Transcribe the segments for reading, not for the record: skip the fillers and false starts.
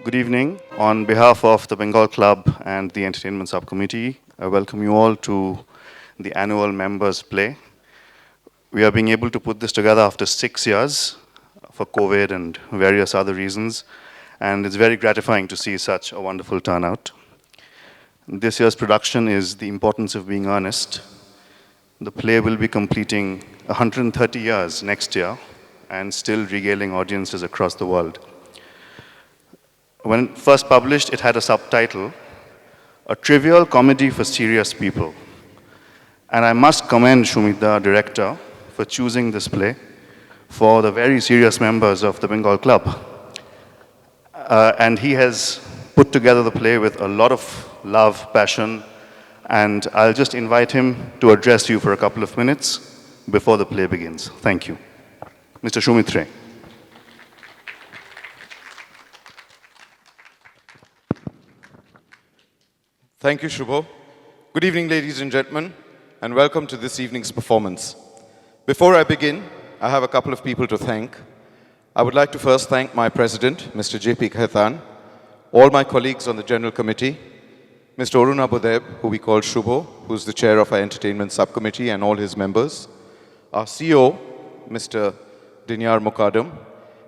Good evening. On behalf of the Bengal Club and the Entertainment Subcommittee, I welcome you all to the annual members' play. We are being able to put this together after 6 years for COVID and various other reasons, and it's very gratifying to see such a wonderful turnout. This year's production is The Importance of Being Earnest. The play will be completing 130 years next year and still regaling audiences across the world. When first published, it had a subtitle, A Trivial Comedy for Serious People. And I must commend Sumit, director, for choosing this play for the very serious members of the Bengal Club. And he has put together the play with a lot of love, passion, and I'll just invite him to address you for a couple of minutes before the play begins. Thank you. Mr. Sumit. Thank you, Shubho. Good evening, ladies and gentlemen, and welcome to this evening's performance. Before I begin, I have a couple of people to thank. I would like to first thank my president, Mr. J.P. Khaitan, all my colleagues on the General Committee, Mr. Arun Abudeb, who we call Shubho, who's the chair of our Entertainment Subcommittee, and all his members, our CEO, Mr. Dinyar Mukadam,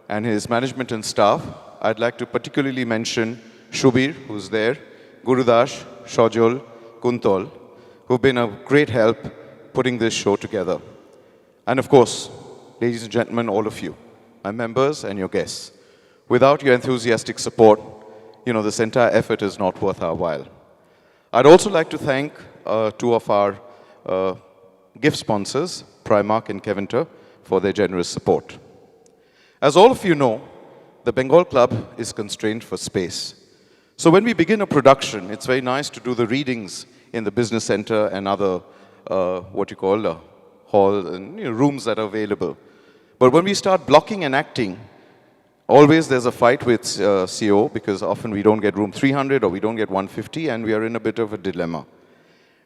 and his management and staff. I'd like to particularly mention Shubir, who's there, Gurudash, Shojol, Kuntol, who've been a great help putting this show together. And of course, ladies and gentlemen, all of you, my members and your guests. Without your enthusiastic support, this entire effort is not worth our while. I'd also like to thank two of our gift sponsors, Primark and Keventer, for their generous support. As all of you know, the Bengal Club is constrained for space. So when we begin a production, it's very nice to do the readings in the business center and other, hall and rooms that are available. But when we start blocking and acting, always there's a fight with CO because often we don't get room 300 or we don't get 150 and we are in a bit of a dilemma.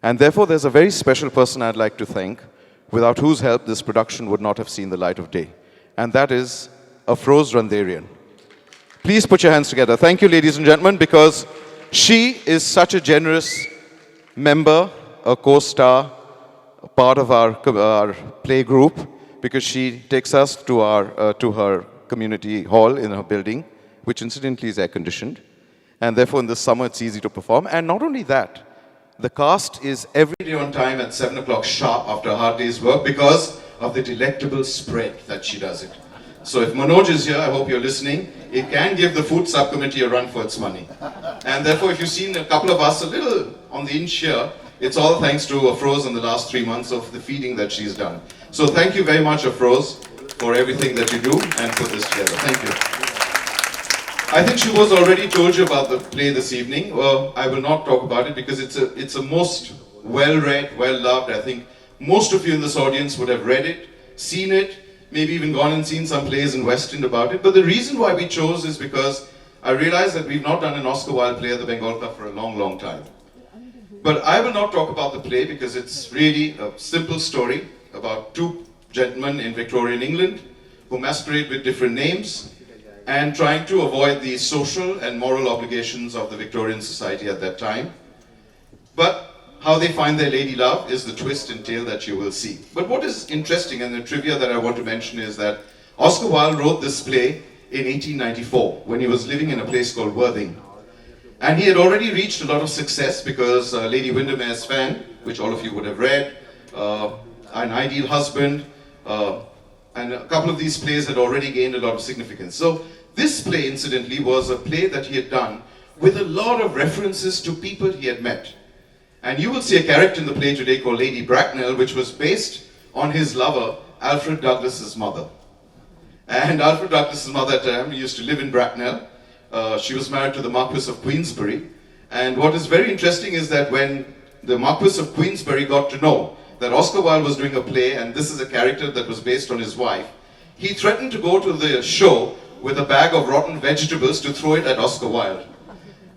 And therefore there's a very special person I'd like to thank, without whose help this production would not have seen the light of day. And that is Afroze Randerian. Please put your hands together. Thank you, ladies and gentlemen, because she is such a generous member, a co-star, a part of our play group, because she takes us to her community hall in her building, which incidentally is air-conditioned. And therefore, in the summer, it's easy to perform. And not only that, the cast is every day on time at 7 o'clock sharp after a hard day's work because of the delectable spread that she does it. So if Manoj is here, I hope you're listening, it can give the food subcommittee a run for its money. And therefore, if you've seen a couple of us a little on the inch here, it's all thanks to Afroze in the last 3 months of the feeding that she's done. So thank you very much, Afroze, for everything that you do and put this together. Thank you. I think Shubho's already told you about the play this evening. Well, I will not talk about it because it's a most well-read, well-loved. I think most of you in this audience would have read it, seen it, maybe even gone and seen some plays in West End about it. But the reason why we chose is because I realized that we've not done an Oscar Wilde play at the Bengal Club for a long, long time. But I will not talk about the play because it's really a simple story about two gentlemen in Victorian England who masquerade with different names and trying to avoid the social and moral obligations of the Victorian society at that time. But how they find their lady love is the twist and tale that you will see. But what is interesting, and the trivia that I want to mention, is that Oscar Wilde wrote this play in 1894 when he was living in a place called Worthing. And he had already reached a lot of success because Lady Windermere's Fan, which all of you would have read, An Ideal Husband, and a couple of these plays had already gained a lot of significance. So this play, incidentally, was a play that he had done with a lot of references to people he had met. And you will see a character in the play today called Lady Bracknell, which was based on his lover, Alfred Douglas's mother. And Alfred Douglas's mother at the time used to live in Bracknell. She was married to the Marquis of Queensberry. And what is very interesting is that when the Marquis of Queensberry got to know that Oscar Wilde was doing a play, and this is a character that was based on his wife, he threatened to go to the show with a bag of rotten vegetables to throw it at Oscar Wilde.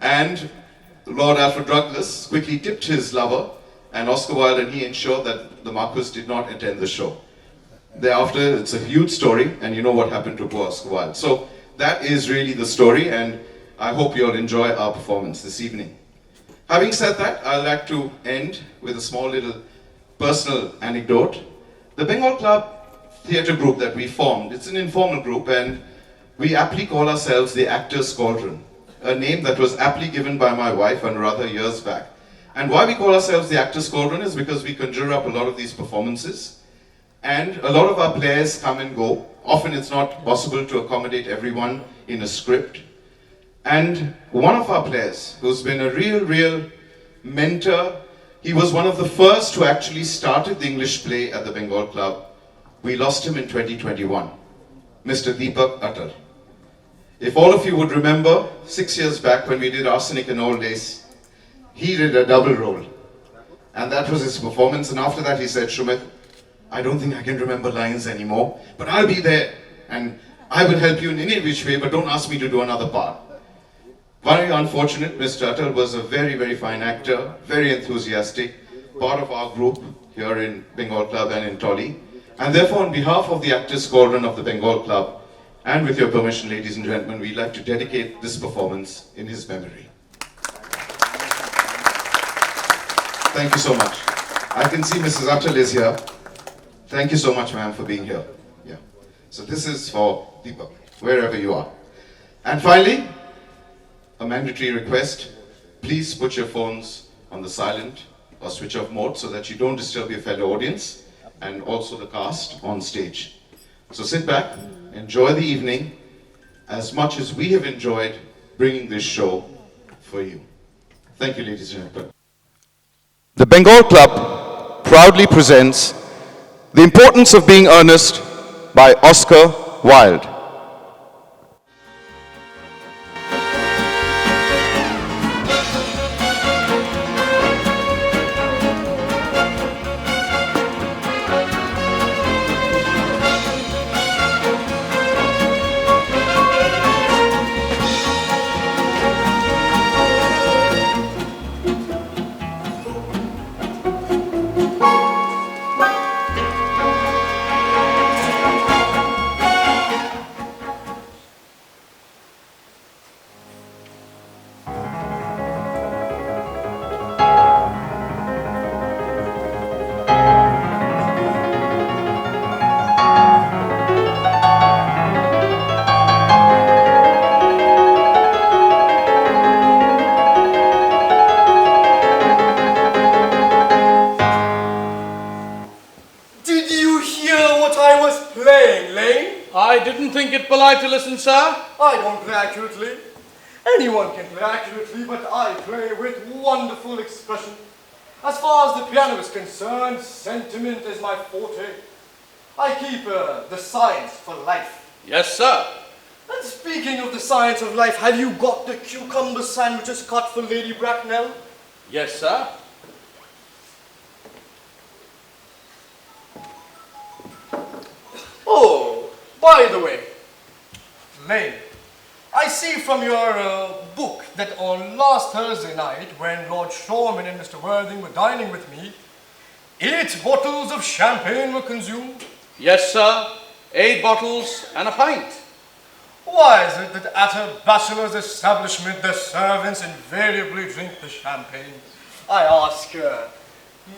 And Lord Alfred Douglas quickly tipped his lover, and Oscar Wilde and he ensured that the Marquis did not attend the show. Thereafter, it's a huge story, and you know what happened to poor Oscar Wilde. So that is really the story, and I hope you'll enjoy our performance this evening. Having said that, I'd like to end with a small little personal anecdote. The Bengal Club theatre group that we formed, it's an informal group, and we aptly call ourselves the Actors Squadron, a name that was aptly given by my wife Anuradha years back. And why we call ourselves the Actors Squadron is because we conjure up a lot of these performances, and a lot of our players come and go. Often it's not possible to accommodate everyone in a script. And one of our players, who's been a real mentor, he was one of the first who actually started the English play at the Bengal Club. We lost him in 2021, Mr. Deepak Atal. If all of you would remember, 6 years back when we did Arsenic and Old Days, he did a double role. And that was his performance. And after that he said, Sumit, I don't think I can remember lines anymore, but I'll be there and I will help you in any which way, but don't ask me to do another part. Very unfortunate, Mr. Atal was a very fine actor, very enthusiastic, part of our group here in Bengal Club and in Tolly. And therefore, on behalf of the Actors Squadron of the Bengal Club, and with your permission, ladies and gentlemen, we'd like to dedicate this performance in his memory. Thank you so much. I can see Mrs. Atal is here. Thank you so much, ma'am, for being here. Yeah. So this is for Deepak, wherever you are. And finally, a mandatory request. Please put your phones on the silent or switch off mode so that you don't disturb your fellow audience and also the cast on stage. So sit back, enjoy the evening as much as we have enjoyed bringing this show for you. Thank you, ladies and gentlemen. The Bengal Club proudly presents The Importance of Being Earnest by Oscar Wilde. I didn't think it polite to listen, sir. I don't play accurately. Anyone can play accurately, but I play with wonderful expression. As far as the piano is concerned, sentiment is my forte. I keep the science for life. Yes, sir. And speaking of the science of life, have you got the cucumber sandwiches cut for Lady Bracknell? Yes, sir. Oh, by the way, Lane, I see from your book that on last Thursday night, when Lord Shorman and Mr. Worthing were dining with me, 8 bottles of champagne were consumed. Yes, sir. 8 bottles and a pint. Why is it that at a bachelor's establishment the servants invariably drink the champagne? I ask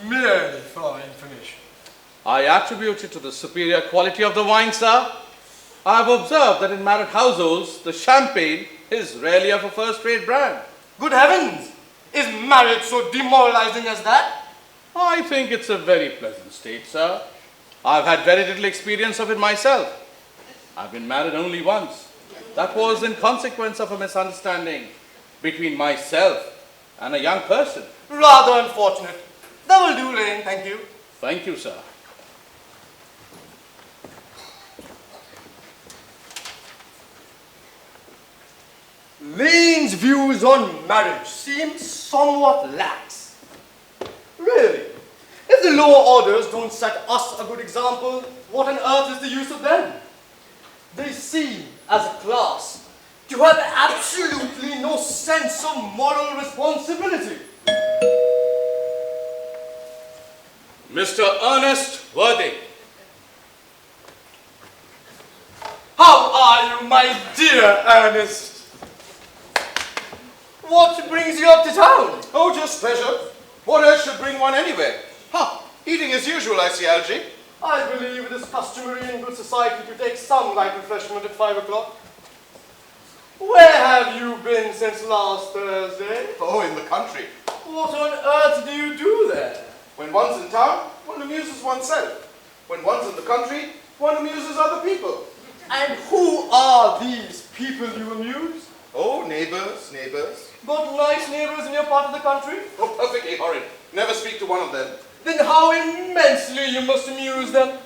merely for information. I attribute it to the superior quality of the wine, sir. I have observed that in married households, the champagne is rarely of a first-rate brand. Good heavens! Is marriage so demoralizing as that? I think it's a very pleasant state, sir. I've had very little experience of it myself. I've been married only once. That was in consequence of a misunderstanding between myself and a young person. Rather unfortunate. That will do, Lane, thank you. Thank you, sir. Lane's views on marriage seem somewhat lax. Really? If the lower orders don't set us a good example, what on earth is the use of them? They seem, as a class, to have absolutely no sense of moral responsibility. Mr. Earnest Worthing. How are you, my dear Ernest? What brings you up to town? Oh, just pleasure. What else should bring one anywhere? Huh, eating as usual, I see, Algie. I believe it is customary in good society to take some light refreshment at 5 o'clock. Where have you been since last Thursday? Oh, in the country. What on earth do you do there? When one's in town, one amuses oneself. When one's in the country, one amuses other people. And who are these people you amuse? Oh, neighbors, neighbors. Got nice neighbors in your part of the country? Oh, perfectly horrid. Never speak to one of them. Then how immensely you must amuse them.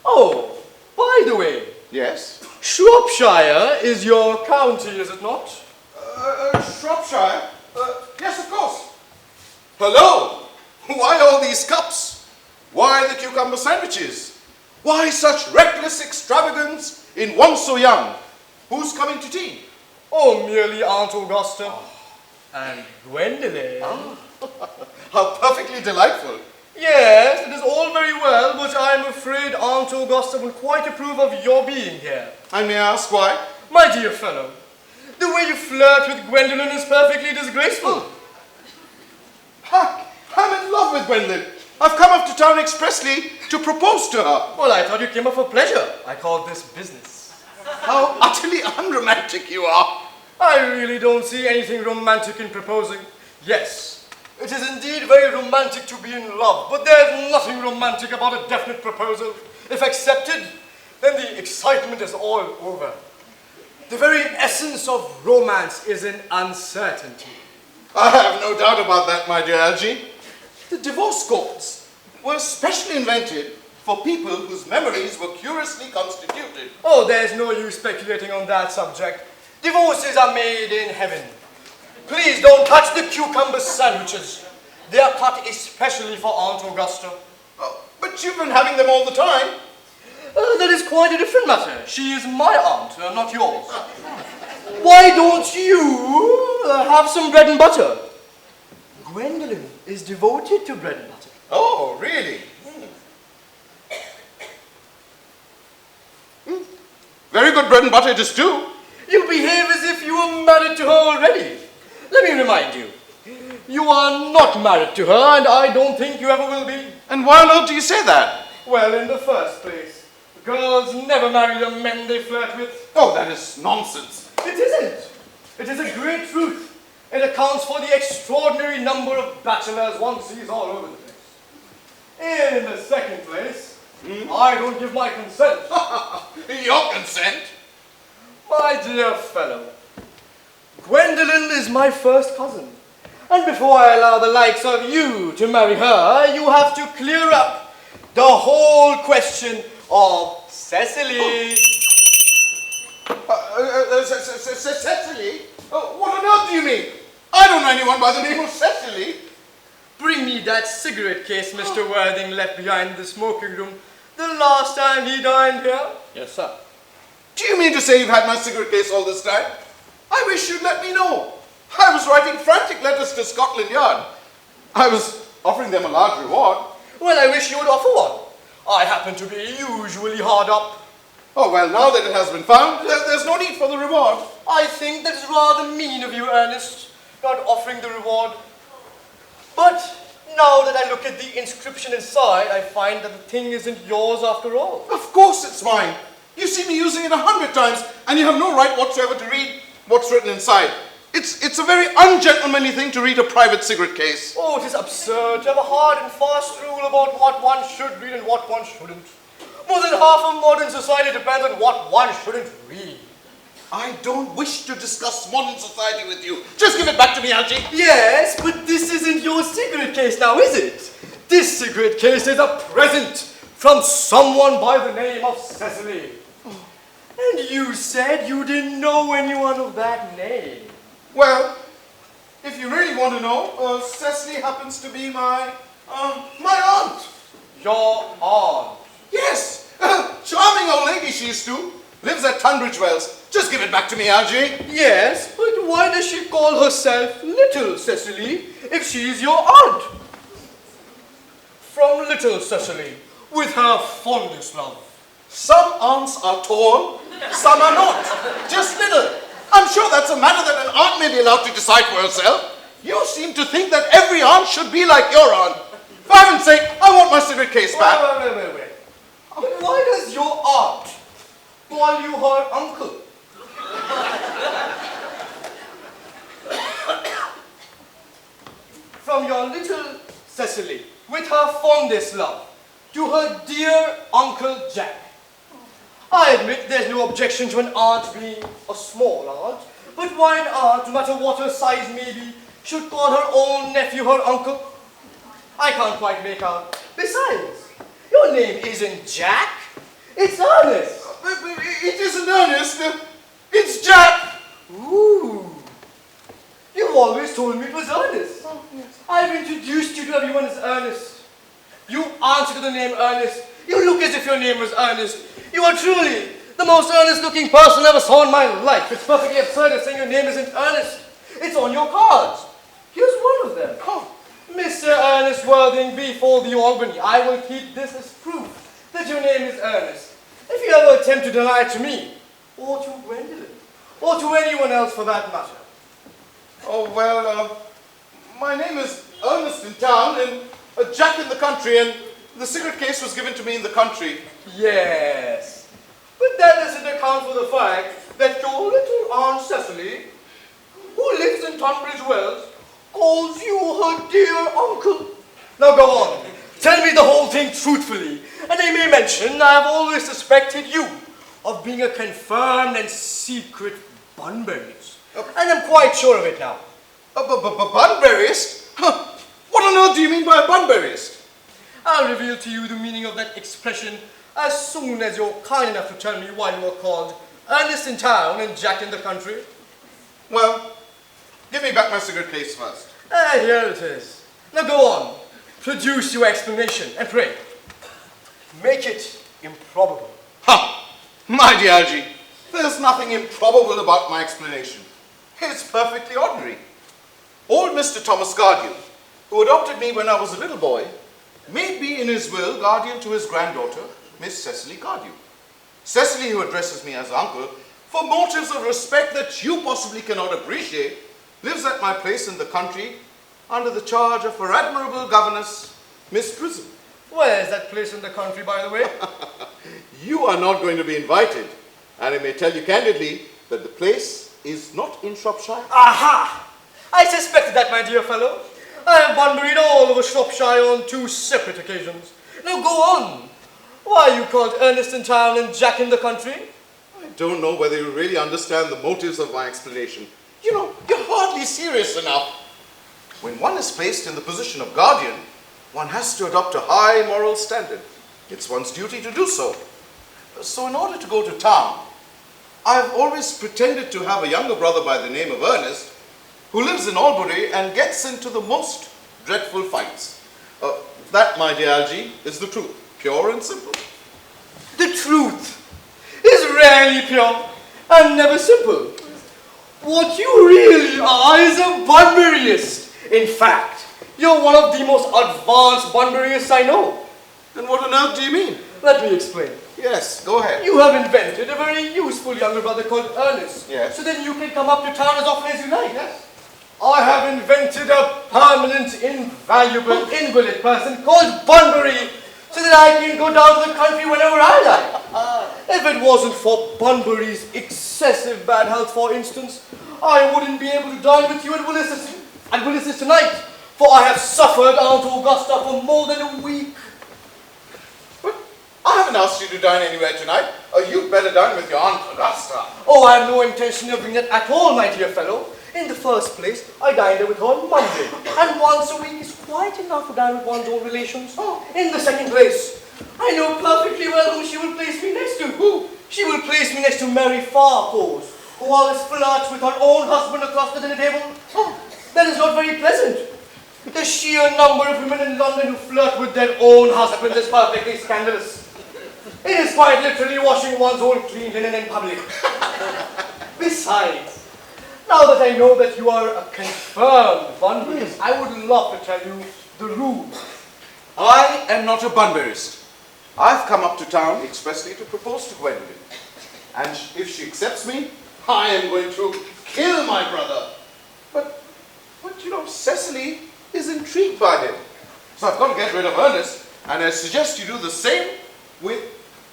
Oh, by the way, Yes? Shropshire is your county, is it not? Shropshire? Yes, of course. Hello! Why all these cups? Why the cucumber sandwiches? Why such reckless extravagance in one so young? Who's coming to tea? Oh, merely Aunt Augusta. And Gwendolen. How perfectly delightful. Yes, it is all very well, but I'm afraid Aunt Augusta will quite approve of your being here. And may I ask why? My dear fellow, the way you flirt with Gwendolen is perfectly disgraceful. Ha! I'm in love with Gwendolyn. I've come up to town expressly to propose to her. Well, I thought you came up for pleasure. I call this business. How utterly unromantic you are. I really don't see anything romantic in proposing. Yes, it is indeed very romantic to be in love, but there's nothing romantic about a definite proposal. If accepted, then the excitement is all over. The very essence of romance is in uncertainty. I have no doubt about that, my dear Algie. The divorce courts were specially invented for people whose memories were curiously constituted. Oh, there's no use speculating on that subject. Divorces are made in heaven. Please don't touch the cucumber sandwiches. They are cut especially for Aunt Augusta. Oh, but you've been having them all the time. That is quite a different matter. She is my aunt, not yours. Why don't you have some bread and butter? Gwendolen is devoted to bread and butter. Oh, really? Very good bread and butter it is too. You behave as if you were married to her already. Let me remind you, you are not married to her, and I don't think you ever will be. And why on earth do you say that? Well, in the first place, girls never marry the men they flirt with. Oh, that is nonsense. It isn't. It is a great truth. It accounts for the extraordinary number of bachelors one sees all over the place. In the second place, I don't give my consent. Your consent? My dear fellow, Gwendolen is my first cousin. And before I allow the likes of you to marry her, you have to clear up the whole question of Cecily. Cecily? What on earth do you mean? I don't know anyone by the name of Cecily. Bring me that cigarette case Mr. Worthing left behind in the smoking room the last time he dined here. Yes, sir. Do you mean to say you've had my cigarette case all this time? I wish you'd let me know. I was writing frantic letters to Scotland Yard. I was offering them a large reward. Well, I wish you would offer one. I happen to be usually hard up. Oh, well, now that it has been found, there's no need for the reward. I think that is rather mean of you, Ernest, not offering the reward. But now that I look at the inscription inside, I find that the thing isn't yours after all. Of course it's mine. You see me using it 100 times, and you have no right whatsoever to read what's written inside. It's a very ungentlemanly thing to read a private cigarette case. Oh, it is absurd to have a hard and fast rule about what one should read and what one shouldn't. More than half of modern society depends on what one shouldn't read. I don't wish to discuss modern society with you. Just give it back to me, Archie. Yes, but this isn't your cigarette case now, is it? This cigarette case is a present from someone by the name of Cecily. And you said you didn't know anyone of that name. Well, if you really want to know, Cecily happens to be my aunt. Your aunt. Yes, charming old lady she is too. Lives at Tunbridge Wells. Just give it back to me, Archie. Yes, but why does she call herself Little Cecily if she is your aunt? From Little Cecily, with her fondest love. Some aunts are tall, some are not. Just little. I'm sure that's a matter that an aunt may be allowed to decide for herself. You seem to think that every aunt should be like your aunt. For heaven's sake, I want my cigarette case back. Wait. But why does your aunt call you her uncle? From your little Cecily, with her fondest love, to her dear Uncle Jack. I admit there's no objection to an aunt being a small aunt, but why an aunt, no matter what her size may be, should call her own nephew her uncle? I can't quite make out. Besides, your name isn't Jack, it's Ernest. But it isn't Ernest, it's Jack. Ooh. You've always told me it was Ernest. I've introduced you to everyone as Ernest. You answer to the name Ernest. You look as if your name was Ernest. You are truly the most earnest-looking person I ever saw in my life. It's perfectly absurd of saying your name isn't Ernest. It's on your cards. Here's one of them. Oh, Mr. Ernest Worthing before the Albany. I will keep this as proof that your name is Ernest. If you ever attempt to deny it to me, or to Gwendolyn, or to anyone else for that matter. Oh, well, my name is Ernest in town and Jack in the country, and the cigarette case was given to me in the country. Yes, but that doesn't account for the fact that your little Aunt Cecily, who lives in Tunbridge Wells, calls you her dear uncle. Now go on, tell me the whole thing truthfully, and I may mention I have always suspected you of being a confirmed and secret Bunburyist. And I'm quite sure of it now. A Bunburyist? Huh. What on earth do you mean by a Bunburyist? I'll reveal to you the meaning of that expression as soon as you're kind enough to tell me why you were called Ernest in town and Jack in the country. Well, give me back my cigarette case first. Here it is. Now go on. Produce your explanation and pray. Make it improbable. Ha! My dear Arjun, there's nothing improbable about my explanation. It's perfectly ordinary. Old Mr. Thomas Guardian, who adopted me when I was a little boy, made me in his will guardian to his granddaughter, Miss Cecily Guardian. Cecily, who addresses me as uncle, for motives of respect that you possibly cannot appreciate, lives at my place in the country under the charge of her admirable governess, Miss Prism. Where is that place in the country, by the way? You are not going to be invited, and I may tell you candidly that the place is not in Shropshire. Aha! I suspected that, my dear fellow. I have Bunburied all over Shropshire on 2 separate occasions. Now go on. Why are you called Ernest in town and Jack in the country? I don't know whether you really understand the motives of my explanation. You know, you're hardly serious enough. When one is placed in the position of guardian, one has to adopt a high moral standard. It's one's duty to do so. So in order to go to town, I've always pretended to have a younger brother by the name of Earnest, who lives in Albury and gets into the most dreadful fights. That, my dear Algie, is the truth, pure and simple. The truth is rarely pure and never simple. What you really are is a Bunburyist. In fact, you're one of the most advanced Bunburyists I know. Then what on earth do you mean? Let me explain. Yes, go ahead. You have invented a very useful younger brother called Ernest. Yes. So then you can come up to town as often as you like. Yes. I have invented a permanent, invaluable invalid person called Bunbury, so that I can go down to the country whenever I like. If it wasn't for Bunbury's excessive bad health, for instance, I wouldn't be able to dine with you at Willis's tonight, for I have suffered Aunt Augusta for more than a week. But I haven't asked you to dine anywhere tonight. You'd better dine with your Aunt Augusta. Oh, I have no intention of doing that at all, my dear fellow. In the first place, I dine there with her on Monday, and once a week is quite enough to dine with one's own relations. In the second place, I know perfectly well who she will place me next to. Who? She will place me next to Mary Farquhar, who always flirts with her own husband across the dinner table. That is not very pleasant. The sheer number of women in London who flirt with their own husbands is perfectly scandalous. It is quite literally washing one's own clean linen in public. Besides, now that I know that you are a confirmed Bunburyist, I would love to tell you the rules. I am not a Bunburyist. I've come up to town expressly to propose to Gwendolyn. And if she accepts me, I am going to kill my brother. But you know, Cecily is intrigued by him. So I've got to get rid of Ernest, and I suggest you do the same with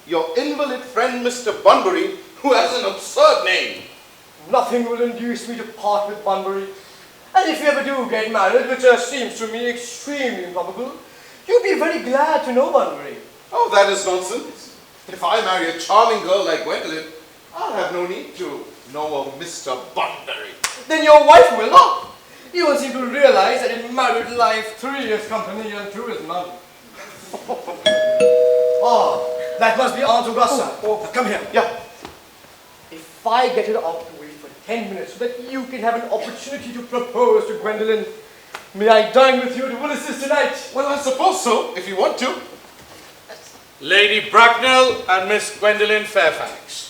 your invalid friend, Mr. Bunbury, who has an absurd name. Nothing will induce me to part with Bunbury. And if you ever do get married, which seems to me extremely improbable, you'd be very glad to know Bunbury. Oh, that is nonsense. If I marry a charming girl like Gwendolyn, I'll have no need to know a Mr. Bunbury. Then your wife will not. You will seem to realize that in married life, 3 is company and 2 is none. Oh, that must be Aunt Augusta. Come here. Yeah. If I get her out to wait for 10 minutes so that you can have an opportunity to propose to Gwendolyn, may I dine with you at Willis's tonight? Well, I suppose so, if you want to. Lady Bracknell and Miss Gwendolyn Fairfax.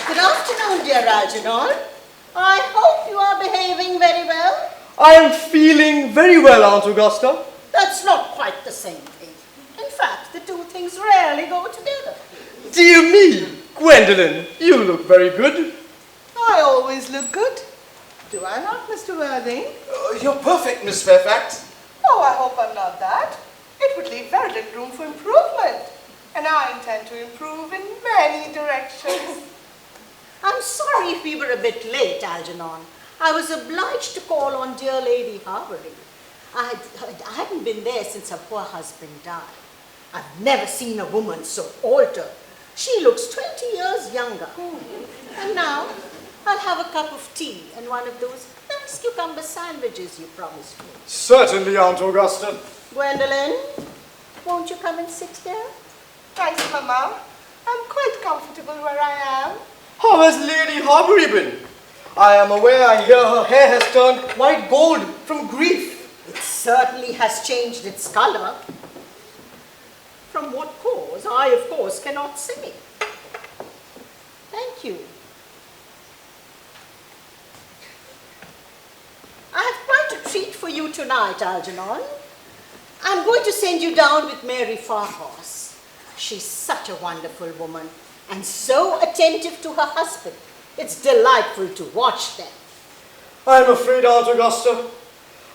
Good afternoon, dear Arjun. I hope you are behaving very well. I am feeling very well, Aunt Augusta. That's not quite the same thing. In fact, the two things rarely go together. Dear me, Gwendolyn, you look very good. I always look good. Do I not, Mr. Worthing? You're perfect, Miss Fairfax. Oh, I hope I'm not that. It would leave very little room for improvement. And I intend to improve in many directions. I'm sorry if we were a bit late, Algernon. I was obliged to call on dear Lady Harbury. I hadn't been there since her poor husband died. I've never seen a woman so altered. She looks 20 years younger. And now, I'll have a cup of tea and one of those nice cucumber sandwiches you promised me. Certainly, Aunt Augusta. Gwendolyn, won't you come and sit there? Thanks, Mama. I'm quite comfortable where I am. How has Lady Harbury been? I am aware I hear her hair has turned quite gold from grief. It certainly has changed its color. From what cause, I of course cannot say. Thank you. I have quite a treat for you tonight, Algernon. I'm going to send you down with Mary Farhorse. She's such a wonderful woman and so attentive to her husband. It's delightful to watch them. I'm afraid, Aunt Augusta,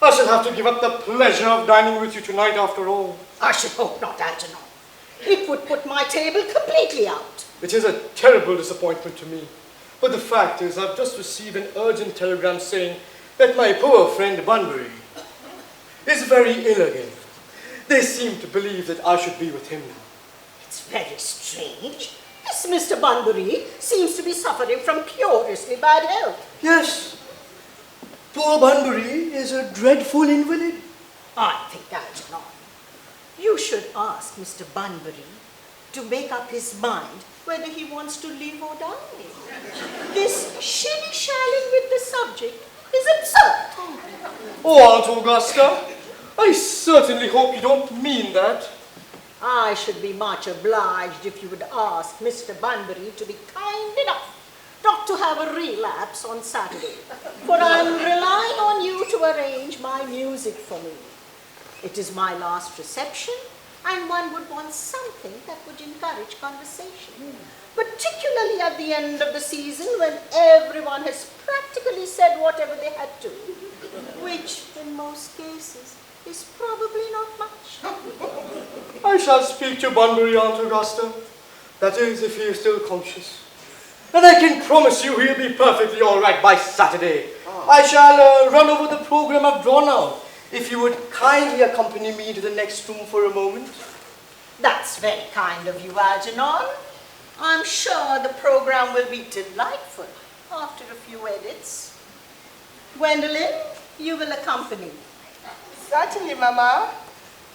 I shall have to give up the pleasure of dining with you tonight after all. I should hope not, Algernon. It would put my table completely out. It is a terrible disappointment to me. But the fact is, I've just received an urgent telegram saying that my poor friend Bunbury is very ill again. They seem to believe that I should be with him now. It's very strange. This Mr. Bunbury seems to be suffering from curiously bad health. Yes, poor Bunbury is a dreadful invalid. I think, Algernon, you should ask Mr. Bunbury to make up his mind whether he wants to live or die. This shilly-shallying with the subject is absurd. Oh, Aunt Augusta, I certainly hope you don't mean that. I should be much obliged if you would ask Mr. Bunbury to be kind enough not to have a relapse on Saturday, for I am relying on you to arrange my music for me. It is my last reception, and one would want something that would encourage conversation, particularly at the end of the season when everyone has practically said whatever they had to, which in most cases is probably not much. I shall speak to Bunbury, Aunt Augusta. That is, if he is still conscious. And I can promise you he'll be perfectly all right by Saturday. I shall run over the program I've drawn out, if you would kindly accompany me to the next room for a moment. That's very kind of you, Algernon. I'm sure the program will be delightful after a few edits. Gwendolyn, you will accompany me. Certainly, Mama.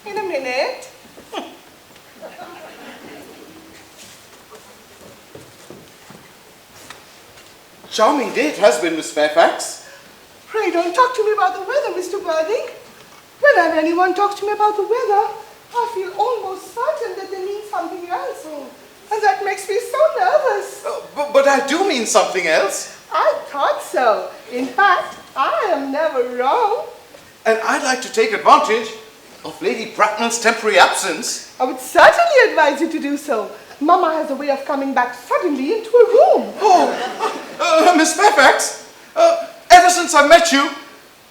In a minute. Charming day it has been, Miss Fairfax. Pray don't talk to me about the weather, Mr. Worthing. Whenever anyone talks to me about the weather, I feel almost certain that they mean something else. And that makes me so nervous. But I do mean something else. I thought so. In fact, I am never wrong. And I'd like to take advantage of Lady Bracknell's temporary absence. I would certainly advise you to do so. Mama has a way of coming back suddenly into a room. Oh, Miss Fairfax, ever since I met you,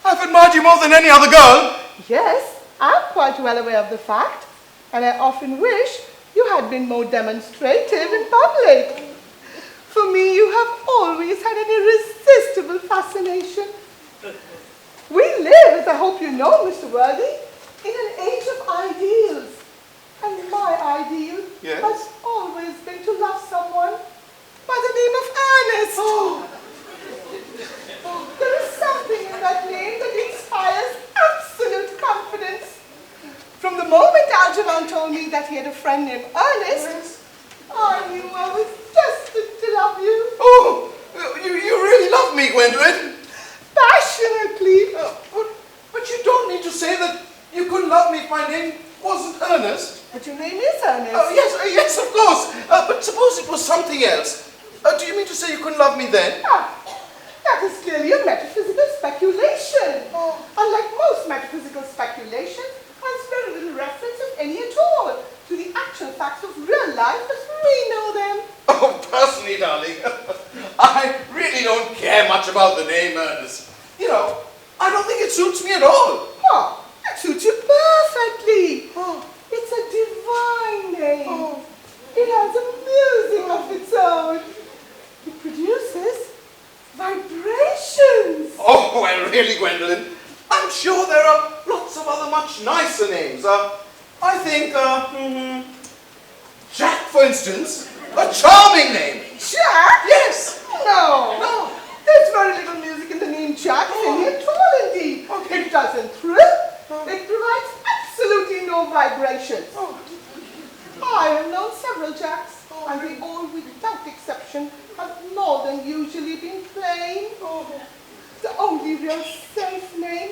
I've admired you more than any other girl. Yes, I'm quite well aware of the fact, and I often wish you had been more demonstrative in public. For me, you have always had an irresistible fascination. We live, as I hope you know, Mr. Worthing, in an age of ideals. And my ideal has always been to love someone by the name of Earnest. There is something in that name that inspires absolute confidence. From the moment Arjun told me that he had a friend named Earnest, I knew I was destined to love you. Oh, you really love me, Gwendolyn. Passionately. But you don't need to say that you couldn't love me if my name wasn't Earnest. But your name is Earnest. Oh, yes, of course. But suppose it was something else. Do you mean to say you couldn't love me then? That is clearly a metaphysical speculation. Unlike most metaphysical speculations, has very little reference, if any at all, to the actual facts of real life as we know them. Oh, personally, darling, I really don't care much about the name Ernest. You know, I don't think it suits me at all. It suits you perfectly. It's a divine name. It has a music of its own. It produces vibrations. Oh, well, really, Gwendolyn, I'm sure there are lots of other much nicer names. I think, Jack, for instance, a charming name. Jack? Yes. No. There's very little music in the name Jack, any at all indeed. It doesn't thrill. It provides absolutely no vibrations. I have known several Jacks, and they all, without exception, have more than usually been plain. The only real safe name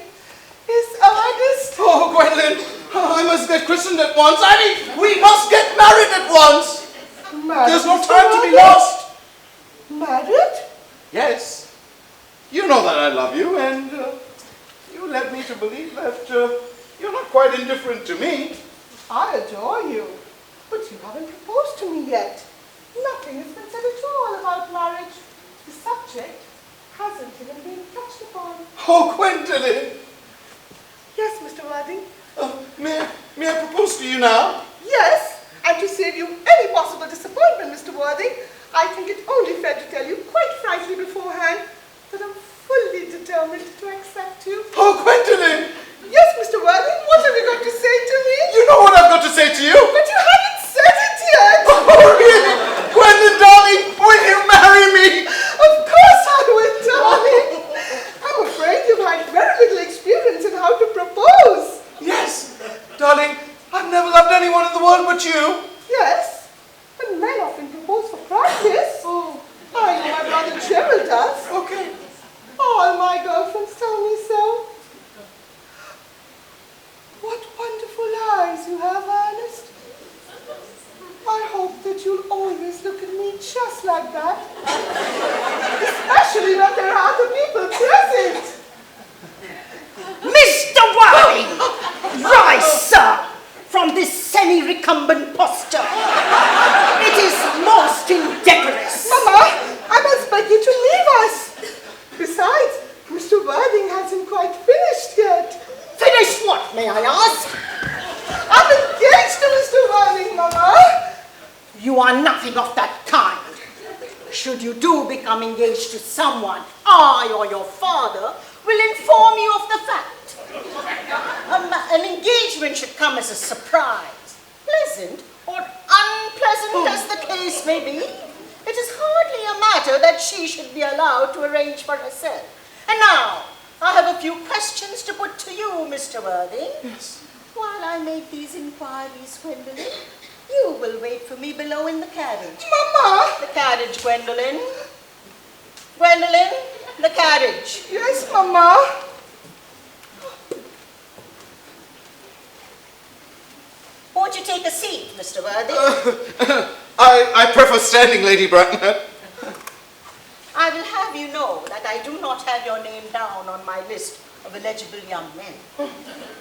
is Earnest. Oh, Gwendolyn, I must get christened at once. I mean, we must get married at once. Married, There's no Mr. time to be Worthing? lost. Married? Yes. You know that I love you, and you led me to believe that you're not quite indifferent to me. I adore you, but you haven't proposed to me yet. Nothing has been said at all about marriage. The subject hasn't even been touched upon. Oh, Gwendolyn. Yes, Mr. Worthing? May I propose to you now? Yes, and to save you any possible disappointment, Mr. Worthing, I think it only fair to tell you quite frankly beforehand that I'm fully determined to accept you. Oh, Gwendolyn! Yes, Mr. Worthing, what have you got to say to me? You know what I've got to say to you? But you haven't said it yet! Oh, really? Gwendolyn, darling, will you marry me? Of course I will, darling! I'm afraid you've had very little experience in how to propose. Yes, darling, I've never loved anyone in the world but you. Yes, but men often propose for practice. I know my brother Cheryl does. Okay. All my girlfriends tell me so. What wonderful eyes you have, Ernest. I hope that you'll always look at me just like that. Especially when there are other people present. Mr. Worthing! Rise, sir, from this semi-recumbent posture. It is most indecorous. Mama, I must beg you to leave us. Besides, Mr. Worthing hasn't quite finished yet. Finished what, may I ask? I'm engaged to Mr. Worthing, Mama. You are nothing of that kind. Should you do become engaged to someone, I or your father will inform you of the fact. An engagement should come as a surprise, pleasant or unpleasant as the case may be. It is hardly a matter that she should be allowed to arrange for herself. And now, I have a few questions to put to you, Mr. Worthing. Yes. While I make these inquiries, Gwendolyn, you will wait for me below in the carriage. Mama! The carriage, Gwendolyn. Gwendolyn, the carriage. Yes, Mama. Won't you take a seat, Mr. Worthing? I prefer standing, Lady Bracknell. I will have you know that I do not have your name down on my list of eligible young men.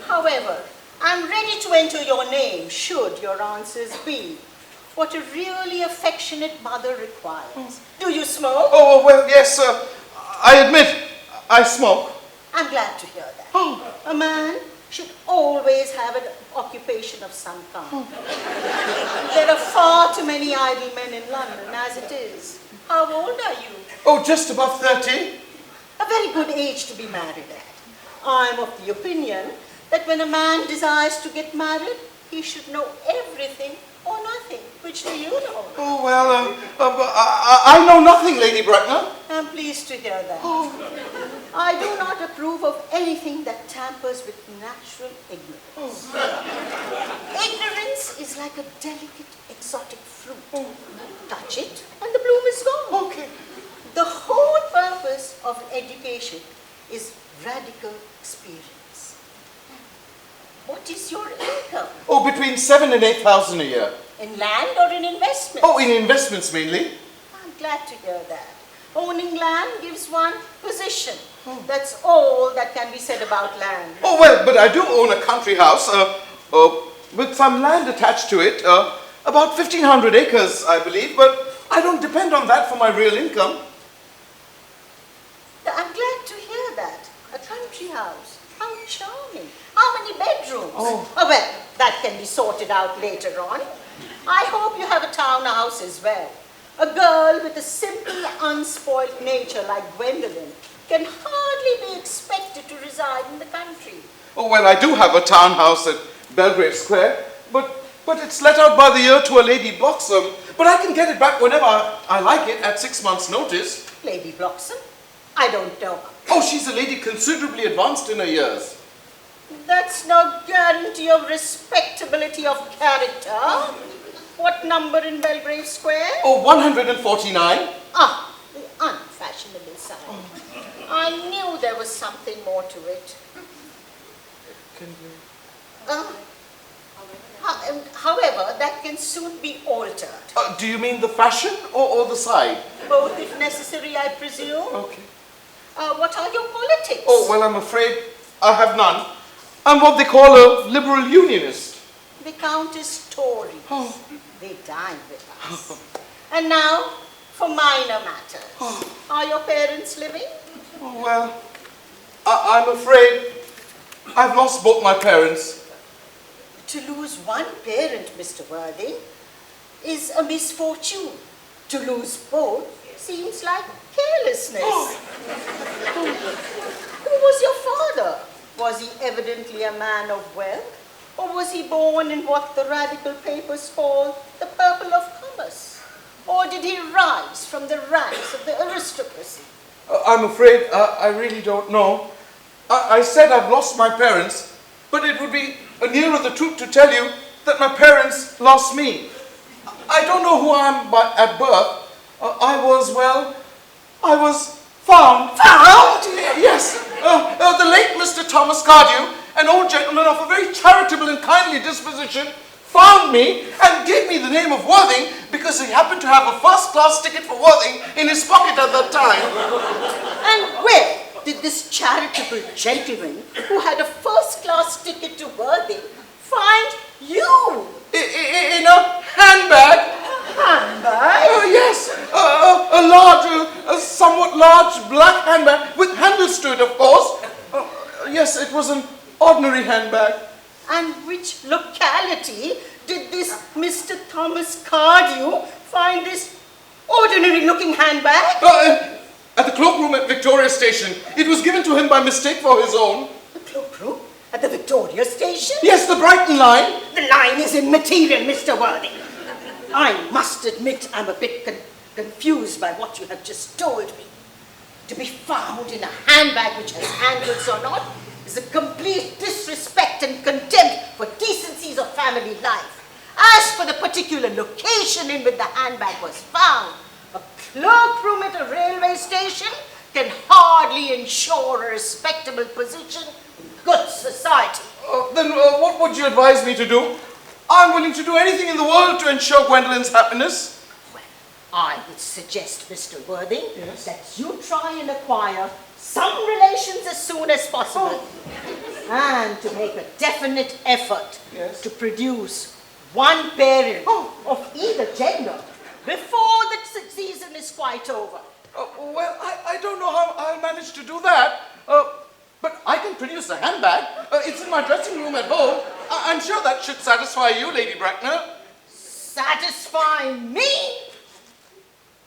However, I'm ready to enter your name, should your answers be what a really affectionate mother requires. Do you smoke? Oh, well, yes, I admit, I smoke. I'm glad to hear that. A man should always have an occupation of some kind. There are far too many idle men in London as it is. How old are you? Oh, just above 30. A very good age to be married at. I'm of the opinion that when a man desires to get married, he should know everything or nothing. Which do you know? Oh, well, I know nothing, Lady Bracknell. I'm pleased to hear that. I do not approve of anything that tampers with natural ignorance. Ignorance is like a delicate, exotic fruit. Touch it and the bloom is gone. Okay. The whole purpose of education is radical experience. What is your income? Oh, between 7,000 and 8,000 a year. In land or in investments? Oh, in investments mainly. I'm glad to hear that. Owning land gives one position. That's all that can be said about land. Oh, well, but I do own a country house with some land attached to it. About 1,500 acres, I believe, but I don't depend on that for my real income. I'm glad to hear that. A country house. How charming. How many bedrooms? Oh, well, that can be sorted out later on. I hope you have a townhouse as well. A girl with a simple, unspoiled nature like Gwendolyn can hardly be expected to reside in the country. Oh, well, I do have a townhouse at Belgrave Square, but it's let out by the year to a Lady Bloxham. But I can get it back whenever I like it at 6 months' notice. Lady Bloxham? I don't know. Oh, she's a lady considerably advanced in her years. That's no guarantee of respectability of character. What number in Belgrave Square? Oh, 149. Ah, the unfashionable sign. I knew there was something more to it. However, that can soon be altered. Do you mean the fashion or the side? Both if necessary, I presume. Okay. What are your politics? Oh, well, I'm afraid I have none. I'm what they call a liberal unionist. The Countess Tory. They dine with us. And now, for minor matters. Are your parents living? Oh, well, I'm afraid I've lost both my parents. To lose one parent, Mr. Worthing, is a misfortune. To lose both seems like carelessness. Who was your father? Was he evidently a man of wealth? Or was he born in what the radical papers call the purple of commerce? Or did he rise from the ranks of the aristocracy? I'm afraid I really don't know. I said I've lost my parents, but it would be nearer the truth to tell you that my parents lost me. I don't know who I am at birth. I was found. Found? Yes. The late Mr. Thomas Cardew, an old gentleman of a very charitable and kindly disposition, found me and gave me the name of Worthing because he happened to have a first-class ticket for Worthing in his pocket at that time. And where did this charitable gentleman who had a first-class ticket to Worthing find you? In a handbag. Handbag? Yes, a somewhat large black handbag with handles to it, of course. Yes, it was an ordinary handbag. And which locality did this Mr. Thomas Cardew find this ordinary-looking handbag? At the cloakroom at Victoria Station. It was given to him by mistake for his own. The cloakroom? At the Victoria Station? Yes, the Brighton line. The line is immaterial, Mr. Worthing. I must admit I'm a bit confused by what you have just told me. To be found in a handbag which has handles or not is a complete disrespect and contempt for decencies of family life. As for the particular location in which the handbag was found, a cloakroom at a railway station can hardly ensure a respectable position in good society. Then what would you advise me to do? I'm willing to do anything in the world to ensure Gwendolyn's happiness. Well, I would suggest, Mr. Worthing, that you try and acquire some relations as soon as possible. And to make a definite effort to produce one parent of either gender before the season is quite over. Well, I don't know how I'll manage to do that. But I can produce a handbag. It's in my dressing room at home. I'm sure that should satisfy you, Lady Bracknell. Satisfy me?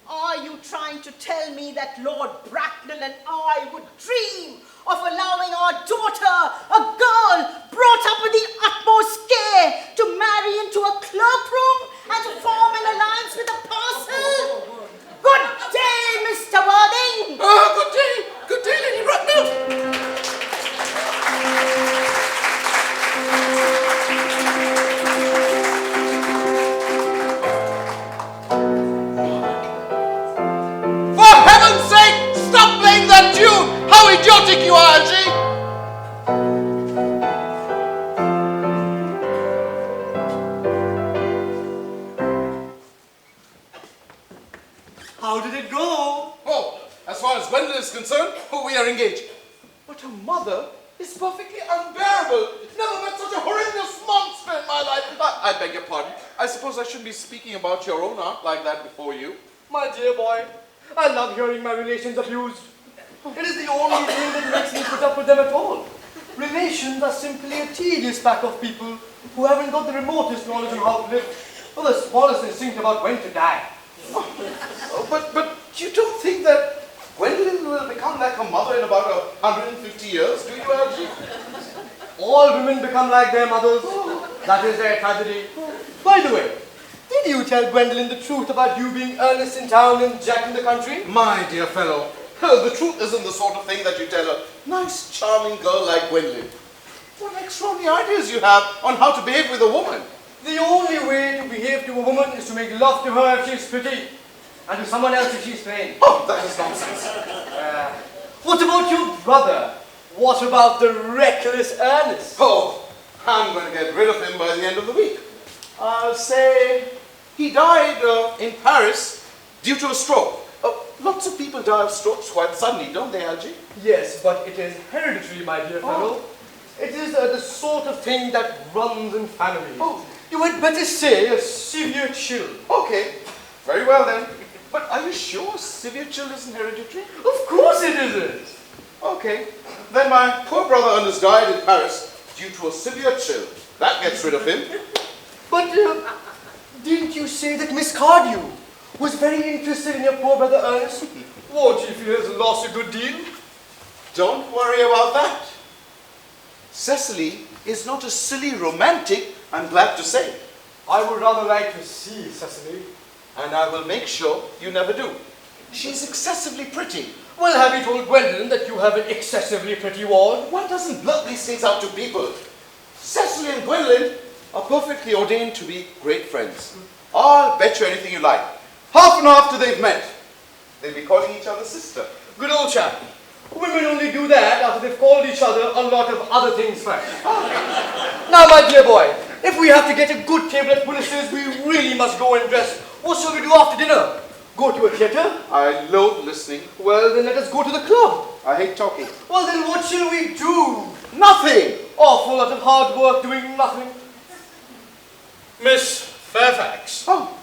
Are you trying to tell me that Lord Bracknell and I would dream of allowing our daughter, a girl brought up with the utmost care, to marry into a cloakroom and to form an alliance with a parcel? Good day, Mr. Worthing. Good day. Good day, Lady Bracknell. For heaven's sake, stop playing that tune! How idiotic you are, Arjun! How did it go? Oh, as far as Gwendolyn is concerned, we are engaged. But her mother is perfectly unbearable. Never met such a horrendous monster in my life. I beg your pardon. I suppose I shouldn't be speaking about your own aunt like that before you. My dear boy, I love hearing my relations abused. It is the only thing that makes me put up with them at all. Relations are simply a tedious pack of people who haven't got the remotest knowledge on how to live, or the smallest instinct about when to die. But you don't think that Gwendolyn will become like her mother in about 150 years, do you, Arjun? All women become like their mothers. That is their tragedy. By the way, did you tell Gwendolyn the truth about you being Earnest in town and Jack in the country? My dear fellow, the truth isn't the sort of thing that you tell a nice, charming girl like Gwendolyn. What extraordinary ideas you have on how to behave with a woman. The only way to behave to a woman is to make love to her if she's pretty, and to someone else if she's plain. Oh, that is nonsense. What about your brother? What about the reckless Earnest? Oh, I'm going to get rid of him by the end of the week. I'll say He died in Paris due to a stroke. Lots of people die of strokes quite suddenly, don't they, Algie? yes, but it is hereditary, my dear fellow. It is the sort of thing that runs in families. Oh. You had better say a severe chill. Okay, very well then. But are you sure severe chill isn't hereditary? Of course it isn't. Okay, then my poor brother Ernest died in Paris due to a severe chill. That gets rid of him. But didn't you say that Miss Cardew was very interested in your poor brother Ernest? Won't you feel has lost a good deal? Don't worry about that. Cecily is not a silly romantic, I'm glad to say. I would rather like to see Cecily. And I will make sure you never do. She's excessively pretty. Well, have you told Gwendolyn that you have an excessively pretty ward? One doesn't blurt these things out to people. Cecily and Gwendolyn are perfectly ordained to be great friends. I'll bet you anything you like. Half an hour after they've met, they'll be calling each other sister. Good old chap. Women only do that after they've called each other a lot of other things first. Now, my dear boy, if we have to get a good table at Willis's, we really must go and dress. What shall we do after dinner? Go to a theatre? I loathe listening. Well, then let us go to the club. I hate talking. Well, then what shall we do? Nothing! Awful lot of hard work doing nothing. Miss Fairfax. Oh.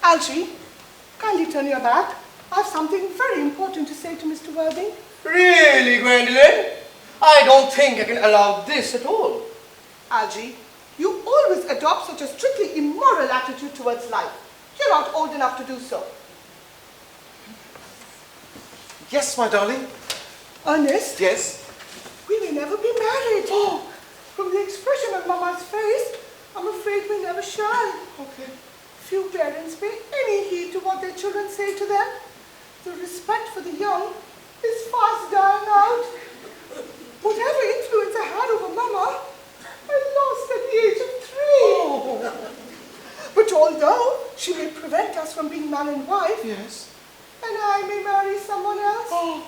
Algie, kindly turn your back. I have something very important to say to Mr. Worthing. Really, Gwendolyn? I don't think I can allow this at all. Algie, you always adopt such a strictly immoral attitude towards life. You're not old enough to do so. Yes, my darling. Ernest? Yes? We may never be married. Oh, from the expression on Mama's face, I'm afraid we never shall. Okay. Few parents pay any heed to what their children say to them. The respect for the young is fast dying out. Whatever influence I had over Mama, I lost at the age of 3. Oh. But although she may prevent us from being man and wife, Yes. and I may marry someone else, Oh.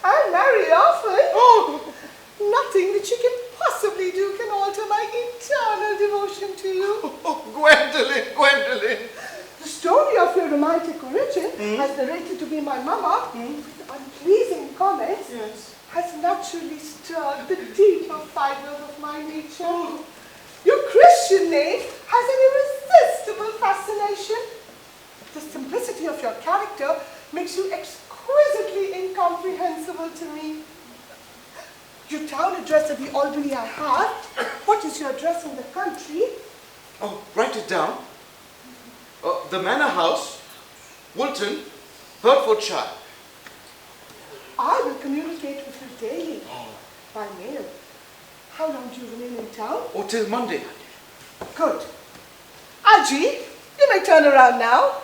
I'll marry often. Oh. Nothing that she can possibly do can alter my eternal devotion to you? Oh, Gwendolyn. The story of your romantic origin, as narrated to be my mama, with unpleasing comments, has naturally stirred the deeper fibers of my nature. Your Christian name has an irresistible fascination. The simplicity of your character makes you exquisitely incomprehensible to me. Your town address at the Albany I have. What is your address in the country? Oh, write it down. The Manor House, Woolton, Hertfordshire. I will communicate with you daily by mail. How long do you remain in town? Oh, till Monday. Good. Algie, you may turn around now.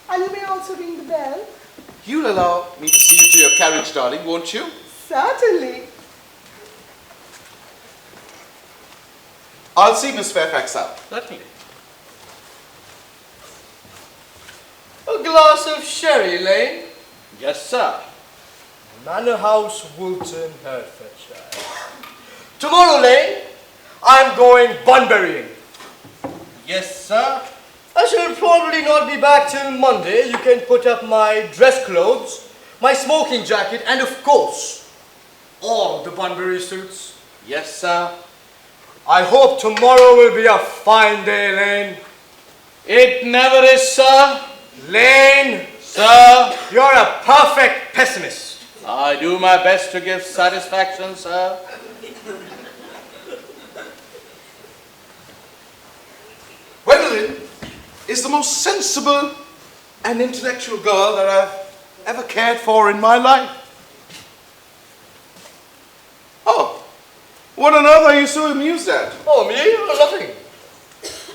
And you may also ring the bell. You'll allow me to see you to your carriage, darling, won't you? Certainly. I'll see Miss Fairfax out. Certainly. A glass of sherry, Lane. Yes, sir. Manor House, Woolton, Hertfordshire. Tomorrow, Lane, I'm going bunburying. Yes, sir. I shall probably not be back till Monday. You can put up my dress clothes, my smoking jacket, and of course, all the Bunbury suits. Yes, sir. I hope tomorrow will be a fine day, Lane. It never is, sir. Lane, Sir, you're a perfect pessimist. I do my best to give satisfaction, sir. Gwendolyn is the most sensible and intellectual girl that I've ever cared for in my life. Oh, what on earth are you so amused at? Oh, me? Nothing.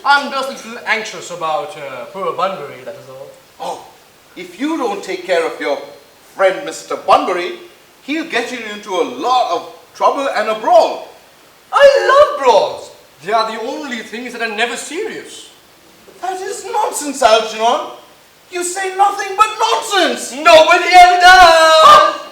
I'm just a little anxious about poor Bunbury, that is all. Oh, if you don't take care of your friend Mr. Bunbury, he'll get you into a lot of trouble and a brawl. I love brawls. They are the only things that are never serious. That is nonsense, Arjun. You say nothing but nonsense. Nobody ever does.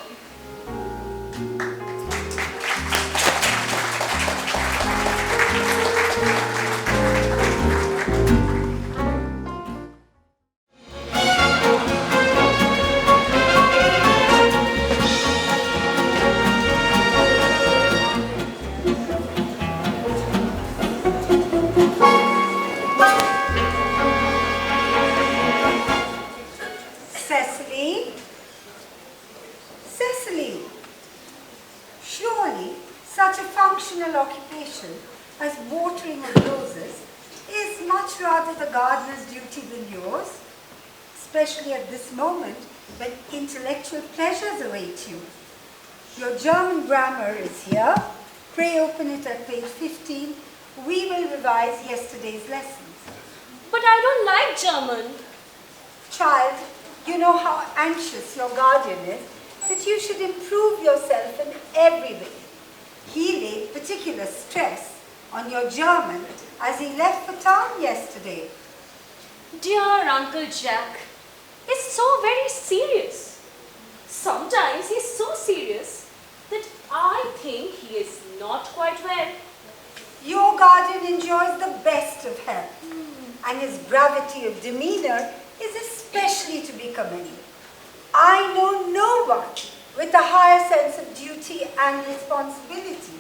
Cecily, surely such a functional occupation as watering of roses is much rather the gardener's duty than yours, especially at this moment when intellectual pleasures await you. Your German grammar is here. Pray open it at page 15. We will revise yesterday's lessons. But I don't like German. Child, you know how anxious your guardian is that you should improve yourself in every way. He laid particular stress on your German as he left for town yesterday. Dear Uncle Jack is so very serious. Sometimes he's so serious that I think he is not quite well. Your guardian enjoys the best of health, and his gravity of demeanor is especially to be commended. I know no one with a higher sense of duty and responsibility.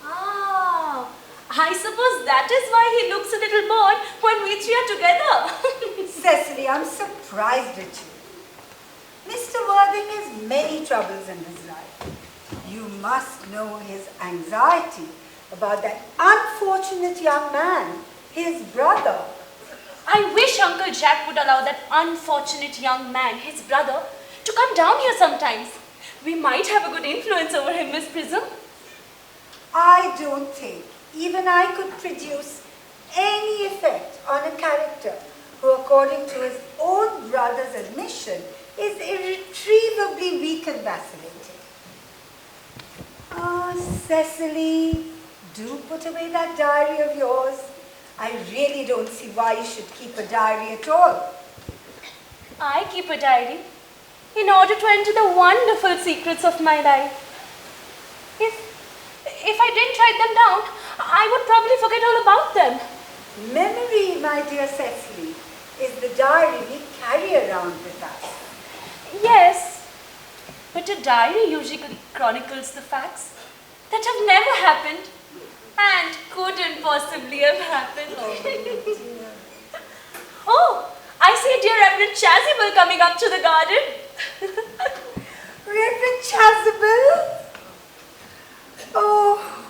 Ah, I suppose that is why he looks a little bored when we three are together. Cecily, I'm surprised at you. Mr. Worthing has many troubles in his life. You must know his anxiety about that unfortunate young man, his brother. I wish Uncle Jack would allow that unfortunate young man, his brother, to come down here sometimes. We might have a good influence over him, Miss Prism. I don't think even I could produce any effect on a character who, according to his own brother's admission, is irretrievably weak and vacillating. Ah, Cecily, do put away that diary of yours. I really don't see why you should keep a diary at all. I keep a diary in order to enter the wonderful secrets of my life. If I didn't write them down, I would probably forget all about them. Memory, my dear Cecily, is the diary we carry around with us. Yes, but a diary usually chronicles the facts that have never happened and couldn't possibly have happened. Oh, I see dear Reverend Chasuble coming up to the garden. Reverend Chasuble? Oh,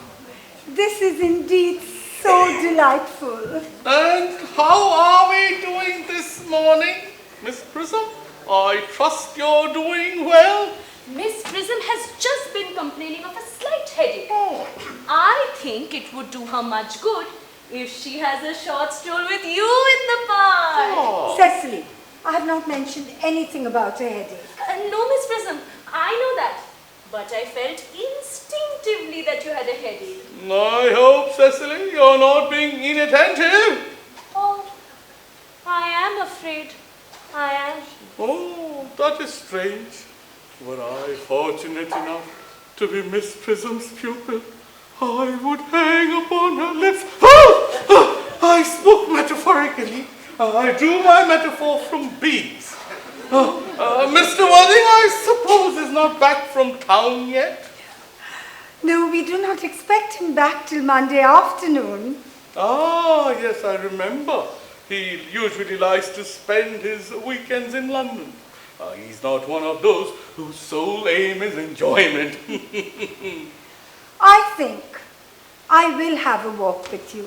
this is indeed so delightful. And how are we doing this morning, Miss Prism? I trust you're doing well. Miss Prism has just been complaining of a slight headache. Oh. I think it would do her much good if she has a short stroll with you in the park. Oh. Cecily, I have not mentioned anything about a headache. No, Miss Prism, I know that. But I felt instinctively that you had a headache. I hope, Cecily, you're not being inattentive. Oh, I am afraid. I am. Oh, that is strange. Were I fortunate enough to be Miss Prism's pupil, I would hang upon her lips. I spoke metaphorically. I drew my metaphor from bees. Mr. Worthing, I suppose, is not back from town yet? No, we do not expect him back till Monday afternoon. Ah, yes, I remember. He usually likes to spend his weekends in London. He's not one of those whose sole aim is enjoyment. I think I will have a walk with you.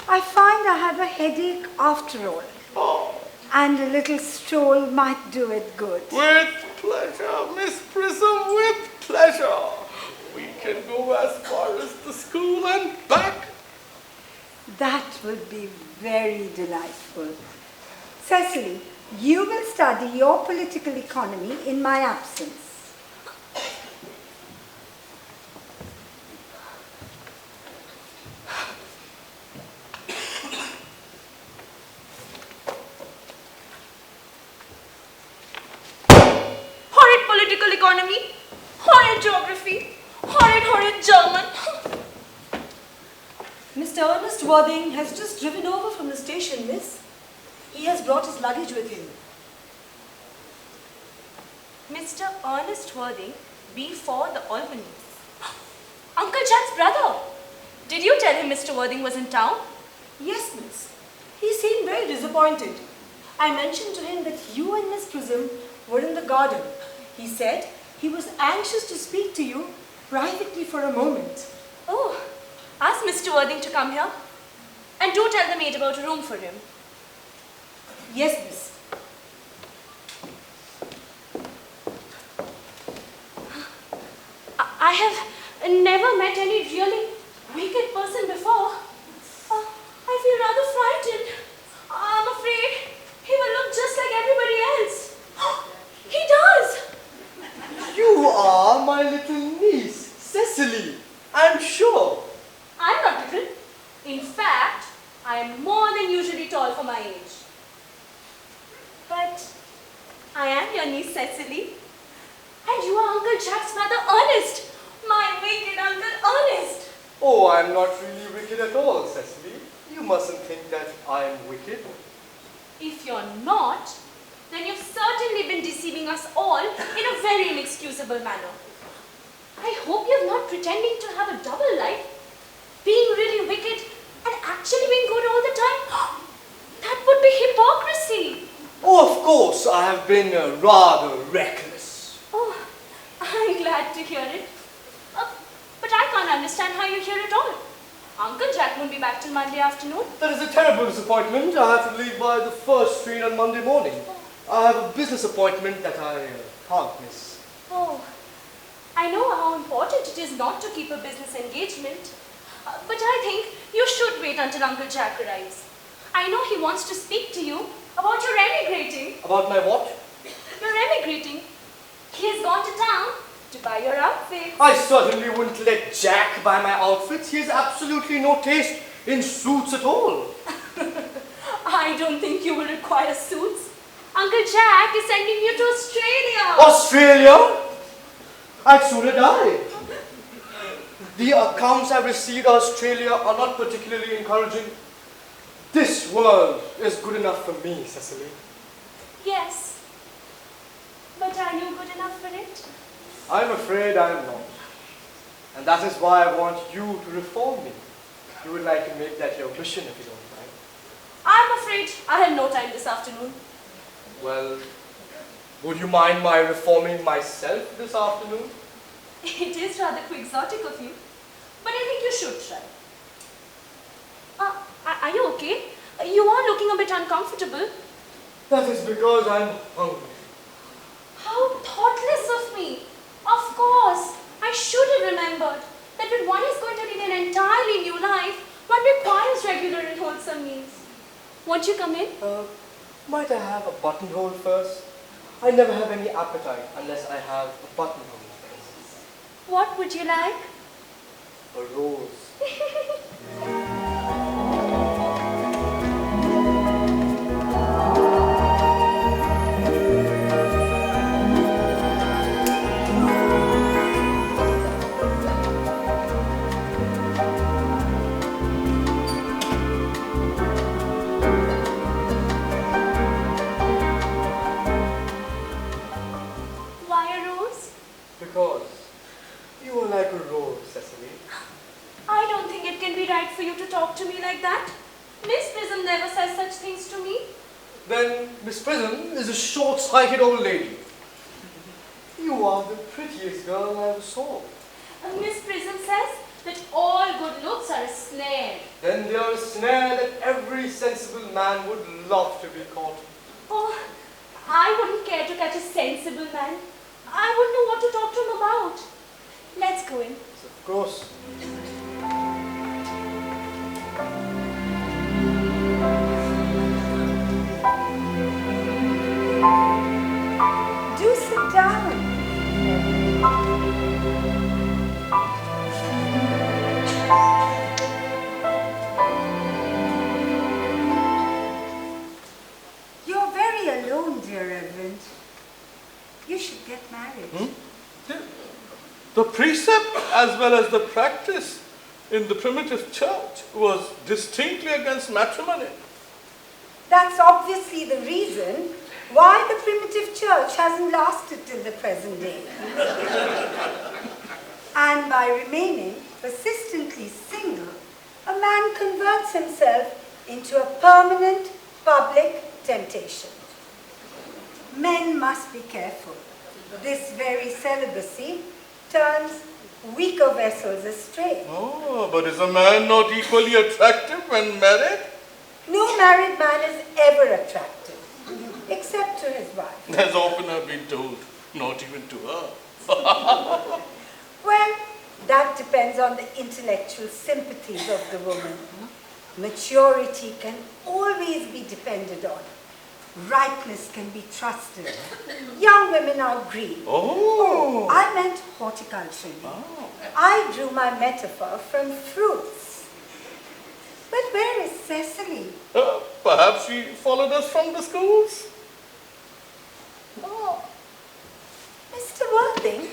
I find I have a headache after all. Oh, And a little stroll might do it good. with pleasure, Miss Prism, with pleasure. We can go as far as the school and back. That would be very delightful. Cecily, you will study your political economy in my absence. Horrid political economy, horrid geography, horrid German. Mr. Earnest Worthing has just driven over from the station, miss. He has brought his luggage with him. Mr. Ernest Worthing, B4 the Albany. Uncle Jack's brother. Did you tell him Mr. Worthing was in town? Yes, miss. He seemed very disappointed. I mentioned to him that you and Miss Prism were in the garden. He said he was anxious to speak to you privately for a moment. Oh, ask Mr. Worthing to come here. And do tell the maid about a room for him. Yes, miss. I have never met any really wicked person before. I feel rather frightened. I'm afraid he will look just like everybody else. He does! You are my little niece, Cecily, I'm sure. I'm not little. In fact, I am more than usually tall for my age. But I am your niece Cecily. And you are Uncle Jack's brother Ernest. My wicked Uncle Ernest. Oh, I'm not really wicked at all, Cecily. You mustn't think that I am wicked. If you're not, then you've certainly been deceiving us all in a very inexcusable manner. I hope you're not pretending to have a double life, being really wicked and actually being good all the time. That would be hypocrisy. Oh, of course, I have been rather reckless. Oh, I'm glad to hear it. But I can't understand how you're here at all. Uncle Jack won't be back till Monday afternoon. That is a terrible disappointment. I have to leave by the first train on Monday morning. I have a business appointment that I can't miss. Oh, I know how important it is not to keep a business engagement. But I think you should wait until Uncle Jack arrives. I know he wants to speak to you about your emigrating. About my what? You're emigrating. He has gone to town to buy your outfit. I certainly wouldn't let Jack buy my outfits. He has absolutely no taste in suits at all. I don't think you will require suits. Uncle Jack is sending you to Australia. Australia? I'd sooner die. The accounts I've received of Australia are not particularly encouraging. This world is good enough for me, Cecily. Yes. But are you good enough for it? I'm afraid I'm not. And that is why I want you to reform me. You would like to make that your mission if you don't mind. I'm afraid I have no time this afternoon. Well, would you mind my reforming myself this afternoon? It is rather quixotic of you, but I think you should try. Are you okay? You are looking a bit uncomfortable. That is because I'm hungry. How thoughtless of me. Of course, I should have remembered that when one is going to lead an entirely new life, one requires regular and wholesome meals. Won't you come in? Might I have a buttonhole first? I never have any appetite unless I have a buttonhole. What would you like? A rose. Why a rose? Because you are like a rose, Cecily. I don't think it can be right for you to talk to me like that. Miss Prism never says such things to me. Then Miss Prism is a short-sighted old lady. You are the prettiest girl I ever saw. Miss Prism says that all good looks are a snare. Then they are a snare that every sensible man would love to be caught. Oh, I wouldn't care to catch a sensible man. I wouldn't know what to talk to him about. Let's go in. Of course. Do sit down. You're very alone, dear Reverend. You should get married. The precept as well as the practice in the primitive church was distinctly against matrimony. That's obviously the reason why the primitive church hasn't lasted till the present day. And by remaining persistently single, a man converts himself into a permanent public temptation. Men must be careful. This very celibacy turns weaker vessels astray. Oh, but is a man not equally attractive when married? No married man is ever attractive, except to his wife. As often I've been told, not even to her. Well, that depends on the intellectual sympathies of the woman. Maturity can always be depended on. Ripeness can be trusted. Young women are green. Oh. I meant horticulturally. Oh. I drew my metaphor from fruits. But where is Cecily? Perhaps she followed us from the schools? Oh, Mr. Worthing,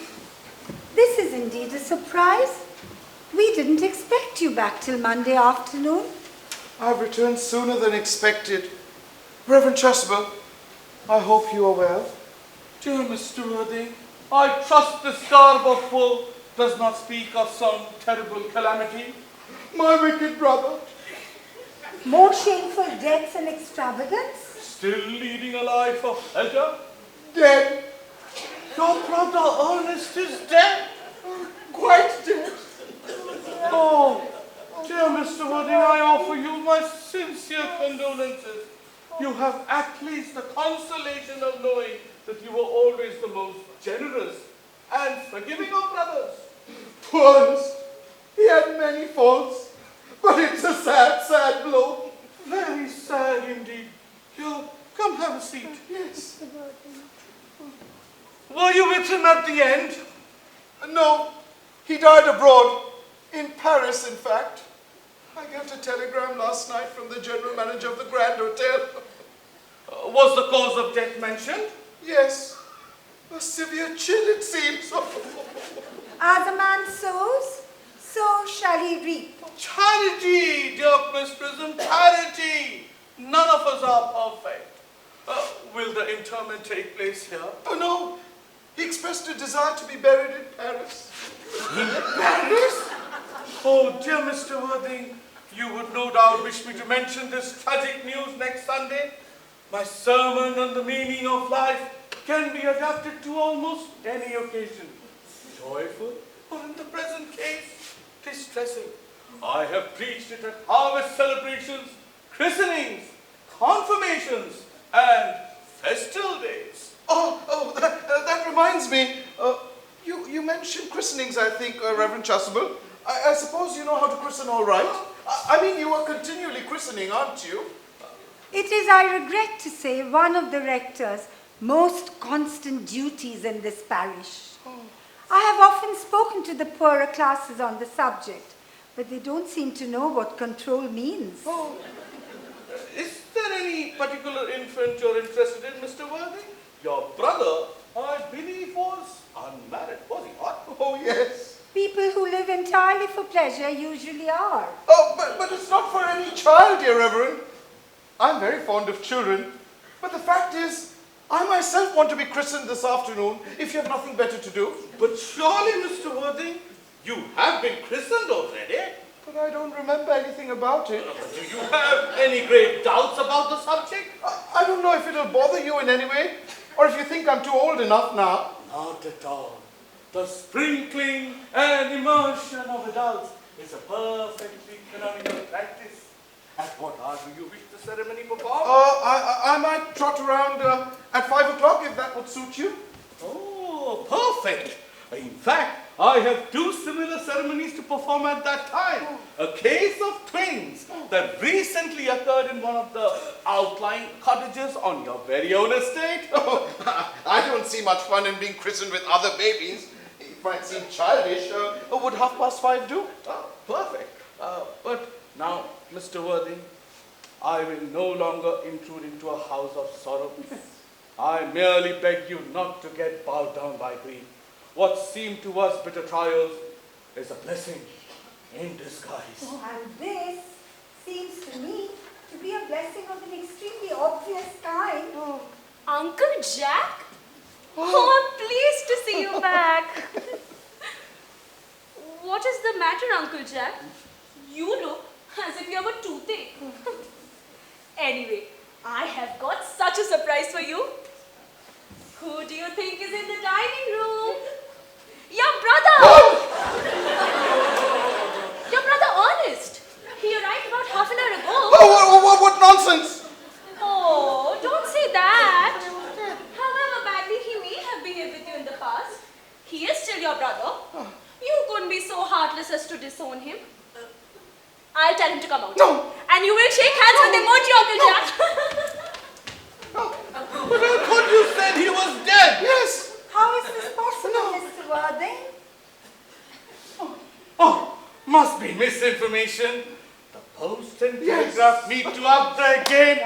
this is indeed a surprise. We didn't expect you back till Monday afternoon. I've returned sooner than expected. Reverend Chasuble, I hope you are well. Dear Mr. Worthing, I trust this garb of woe does not speak of some terrible calamity. My wicked brother. More shameful debts and extravagance? Still leading a life of pleasure? Dead. Your brother Earnest is dead. Quite dead. Oh, dear Mr. Worthing, I offer you my sincere condolences. You have at least the consolation of knowing that you were always the most generous and forgiving of brothers. Poor Ernest. He had many faults, but it's a sad, sad blow. Very sad indeed. Here, come have a seat. Yes. Were you with him at the end? No, he died abroad. In Paris, in fact. I got a telegram last night from the general manager of the Grand Hotel. Was the cause of death mentioned? Yes. A severe chill, it seems. As a man sows, so shall he reap. Charity, dear Miss Prism, charity. of us are perfect. Will the interment take place here? Oh no, he expressed a desire to be buried in Paris. In Paris? Oh, dear Mr. Worthing, you would no doubt wish me to mention this tragic news next Sunday. My sermon on the meaning of life can be adapted to almost any occasion. Joyful, or in the present case, distressing. I have preached it at harvest celebrations, christenings, confirmations, and festal days. That reminds me. You mentioned christenings, I think, Reverend Chasuble. I suppose you know how to christen all right. I mean, you are continually christening, aren't you? It is, I regret to say, one of the rector's most constant duties in this parish. I have often spoken to the poorer classes on the subject, but they don't seem to know what control means. Is there any particular infant you're interested in, Mr. Worthing? Your brother, I believe, was unmarried, was he not? Oh, yes. People who live entirely for pleasure usually are. Oh, but it's not for any child, dear Reverend. I'm very fond of children, but the fact is, I myself want to be christened this afternoon, if you have nothing better to do. But surely, Mr. Worthing, you have been christened already. But I don't remember anything about it. Do you have any great doubts about the subject? I don't know if it'll bother you in any way, or if you think I'm too old enough now. Not at all. The sprinkling and immersion of adults is a perfectly canonical practice. At what hour do you wish the ceremony performed? I might trot around at 5 o'clock if that would suit you. Oh, perfect. In fact, I have 2 similar ceremonies to perform at that time. A case of twins that recently occurred in one of the outlying cottages on your very own estate. I don't see much fun in being christened with other babies. It might seem childish. Would 5:30 do? Perfect. But now, Mr. Worthing, I will no longer intrude into a house of sorrow. I merely beg you not to get bowed down by grief. What seemed to us bitter trials is a blessing in disguise. And this seems to me to be a blessing of an extremely obvious kind. Uncle Jack? Oh, I'm pleased to see you back. What is the matter, Uncle Jack? You look as if you have a toothache. Anyway, I have got such a surprise for you. Who do you think is in the dining room? Your brother! Your brother Earnest. He arrived about half an hour ago. What nonsense! Oh, don't say that. However badly he may have behaved with you in the past, he is still your brother. You couldn't be so heartless as to disown him. I'll tell him to come out. No. And you will shake hands with him, won't you, Uncle Jack? But I thought you said he was dead. Yes. How is this possible, Mr. Worthing? Oh, must be misinformation. The post and telegraph need to up their game.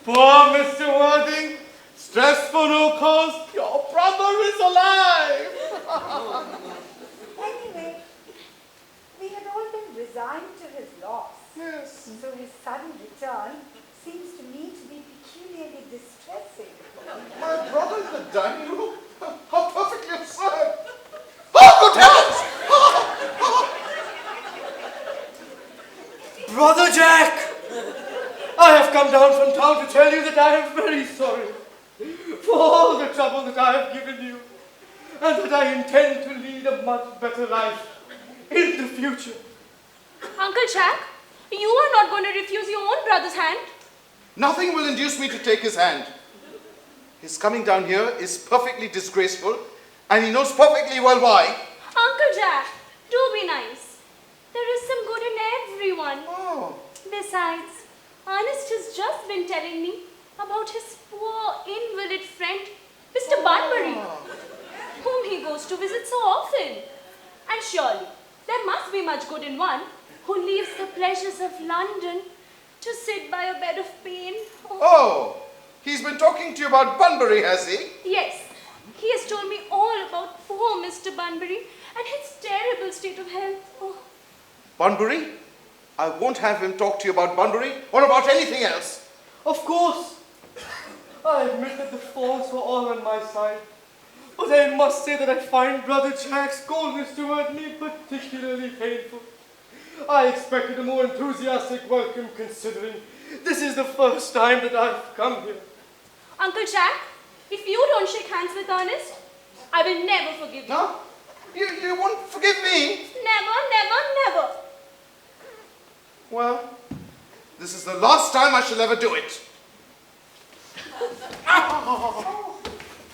Poor Mr. Worthing. Stress for no cause. Your brother is alive. Anyway, we had all been resigned to his loss. Yes. So his sudden return seems to me to be peculiarly distressing. My brother in the dining room? How perfectly absurd! Oh, good heavens! Brother Jack, I have come down from town to tell you that I am very sorry for all the trouble that I have given you, and that I intend to lead a much better life in the future. Uncle Jack, you are not going to refuse your own brother's hand. Nothing will induce me to take his hand. His coming down here is perfectly disgraceful, and he knows perfectly well why. Uncle Jack, do be nice. There is some good in everyone. Oh. Besides, Earnest has just been telling me about his poor invalid friend, Mr. Bunbury, whom he goes to visit so often. And surely, there must be much good in one who leaves the pleasures of London to sit by a bed of pain. Oh, he's been talking to you about Bunbury, has he? Yes, he has told me all about poor Mr. Bunbury and his terrible state of health. Oh. Bunbury? I won't have him talk to you about Bunbury or about anything else. Of course, I admit that the faults were all on my side. But I must say that I find Brother Jack's coldness toward me particularly painful. I expected a more enthusiastic welcome considering this is the first time that I've come here. Uncle Jack, if you don't shake hands with Earnest, I will never forgive you. Huh? You won't forgive me? Never, never, never. Well, this is the last time I shall ever do it.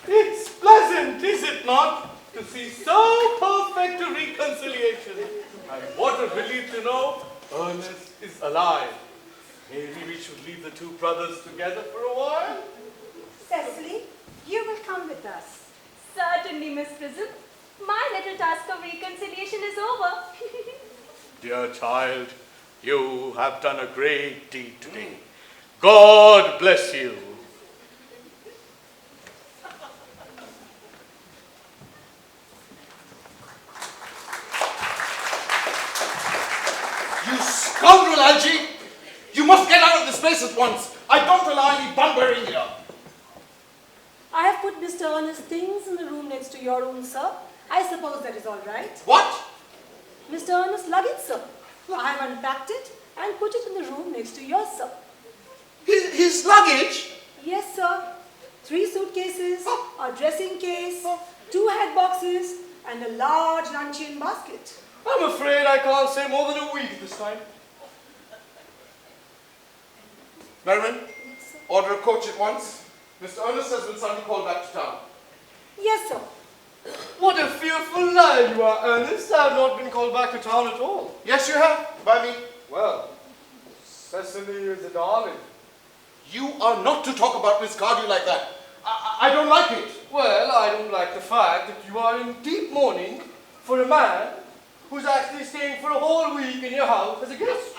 It's pleasant, is it not, to see so perfect a reconciliation? And what a relief to know Earnest is alive. Maybe we should leave the two brothers together for a while? Cecily, you will come with us. Certainly, Miss Prism. My little task of reconciliation is over. Dear child, you have done a great deed today. God bless you. You scoundrel, Algie! You must get out of this place at once. I don't allow any bumbering here. I have put Mr. Earnest's things in the room next to your own, sir. I suppose that is all right. What? Mr. Earnest's luggage, sir. I have unpacked it and put it in the room next to yours, sir. His luggage? Yes, sir. 3 suitcases, a dressing case, 2 hat boxes, and a large luncheon basket. I'm afraid I can't say more than a week this time. Merriman, order a coach at once. Mr. Earnest has been suddenly called back to town. Yes, sir. What a fearful liar you are, Ernest. I have not been called back to town at all. Yes, you have. By me. Well, Cecily is a darling. You are not to talk about Miss Cardew like that. I don't like it. Well, I don't like the fact that you are in deep mourning for a man who's actually staying for a whole week in your house as a guest.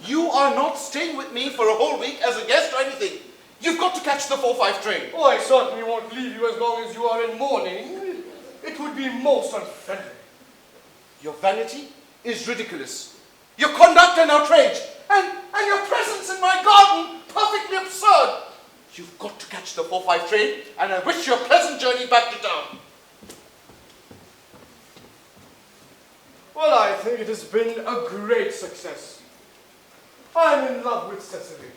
You are not staying with me for a whole week as a guest or anything. You've got to catch the 4-5 train. Oh, I certainly won't leave you as long as you are in mourning. It would be most unfriendly. Your vanity is ridiculous. Your conduct and outrage. And your presence in my garden, perfectly absurd. You've got to catch the 4-5 train, and I wish you a pleasant journey back to town. Well, I think it has been a great success. I'm in love with Cecily,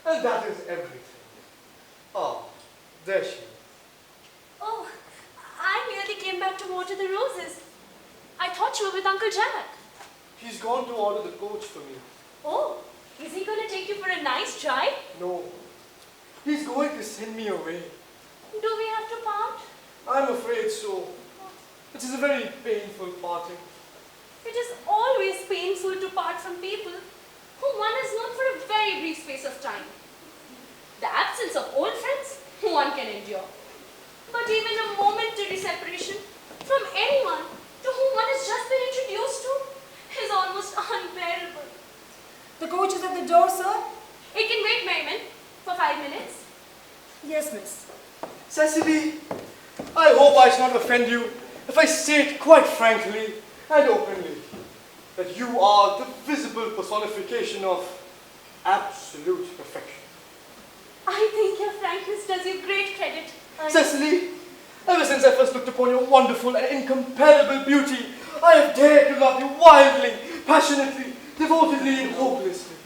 and that is everything. Ah, there she is. Oh, I merely came back to water the roses. I thought you were with Uncle Jack. He's gone to order the coach for me. Oh, is he going to take you for a nice drive? No, he's going to send me away. Do we have to part? I'm afraid so. It is a very painful parting. It is always painful to part from people whom one has known for a very brief space of time. The absence of old friends, one can endure. But even a momentary separation from anyone to whom one has just been introduced to is almost unbearable. The coach is at the door, sir. It can wait, Merriman, for 5 minutes. Yes, miss. Cecily, I hope I shall not offend you if I state quite frankly and openly that you are the visible personification of absolute perfection. I think your frankness does you great credit. Cecily, ever since I first looked upon your wonderful and incomparable beauty, I have dared to love you wildly, passionately, devotedly, and hopelessly.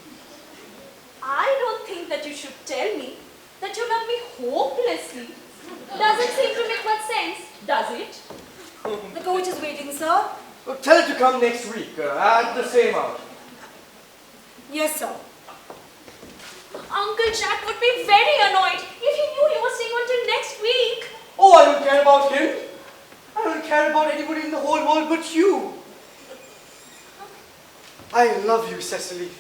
I don't think that you should tell me that you love me hopelessly. Doesn't seem to make much sense, does it? The coach is waiting, sir. Well, tell her to come next week at the same hour. Yes, sir. Uncle Jack would be very annoyed if he knew you were staying until next week. Oh, I don't care about him. I don't care about anybody in the whole world but you. I love you, Cecily.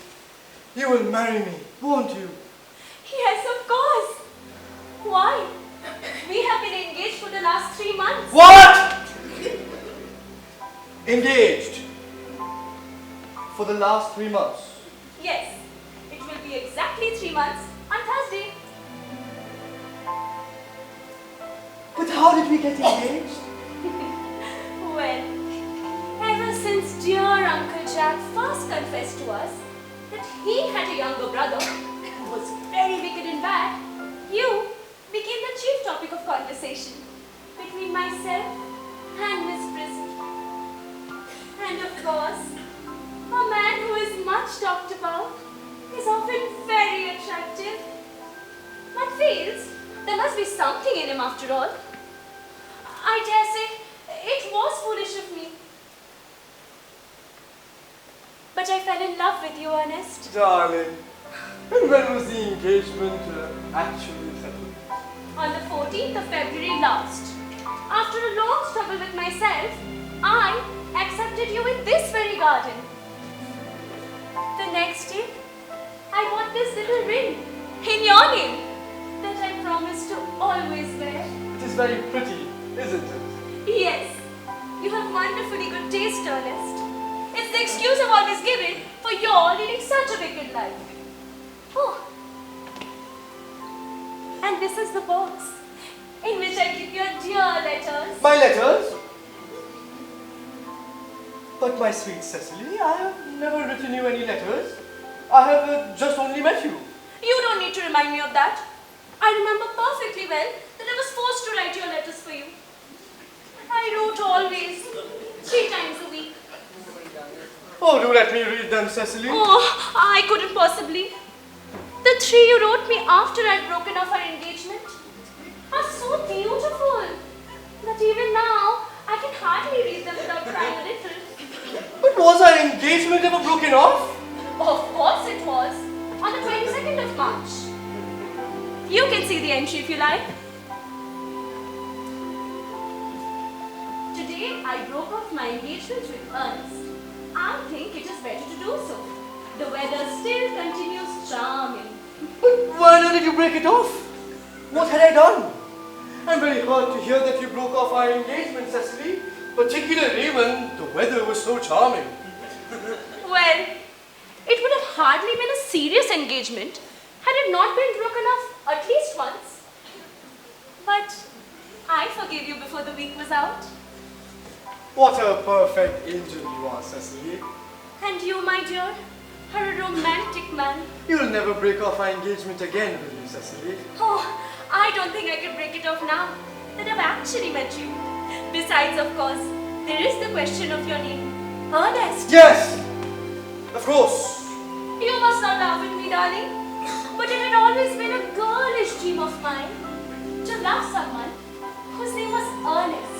You will marry me, won't you? Yes, of course. Why? We have been engaged for the last 3 months. What? Engaged? For the last 3 months? Yes, it will be exactly 3 months on Thursday. But how did we get engaged? Well, ever since dear Uncle Jack first confessed to us that he had a younger brother who was very confiding in him after all. I dare say it was foolish of me. But I fell in love with you, Earnest. Darling, and when was the engagement actually settled? On the 14th of February last. After a long struggle with myself, I accepted you in this very garden. The next day, I bought this little ring in your name that I promised to always wear. It is very pretty, isn't it? Yes, you have wonderfully good taste, Earnest. It's the excuse I've always given for your leading such a wicked life. Oh, and this is the box in which I keep your dear letters. My letters? But my sweet Cecily, I have never written you any letters. I have just only met you. You don't need to remind me of that. I remember perfectly well that I was forced to write your letters for you. I wrote always, 3 times a week. Oh, do let me read them, Cecily. Oh, I couldn't possibly. The 3 you wrote me after I'd broken off our engagement are so beautiful that even now I can hardly read them without crying a little. But was our engagement ever broken off? Of course it was, on the 22nd of March. You can see the entry if you like. Today I broke off my engagement with Earnest. I think it is better to do so. The weather still continues charming. But why did you break it off? What had I done? I'm very hurt to hear that you broke off our engagement, Cecily, particularly when the weather was so charming. Well, it would have hardly been a serious engagement had it not been broken off at least once. But I forgave you before the week was out. What a perfect angel you are, Cecily. And you, my dear, are a romantic man. You'll never break off our engagement again, will you, Cecily? Oh, I don't think I could break it off now that I've actually met you. Besides, of course, there is the question of your name. Earnest. Yes! Of course. You must not laugh at me, darling. But it had always been a girlish dream of mine to love someone whose name was Earnest.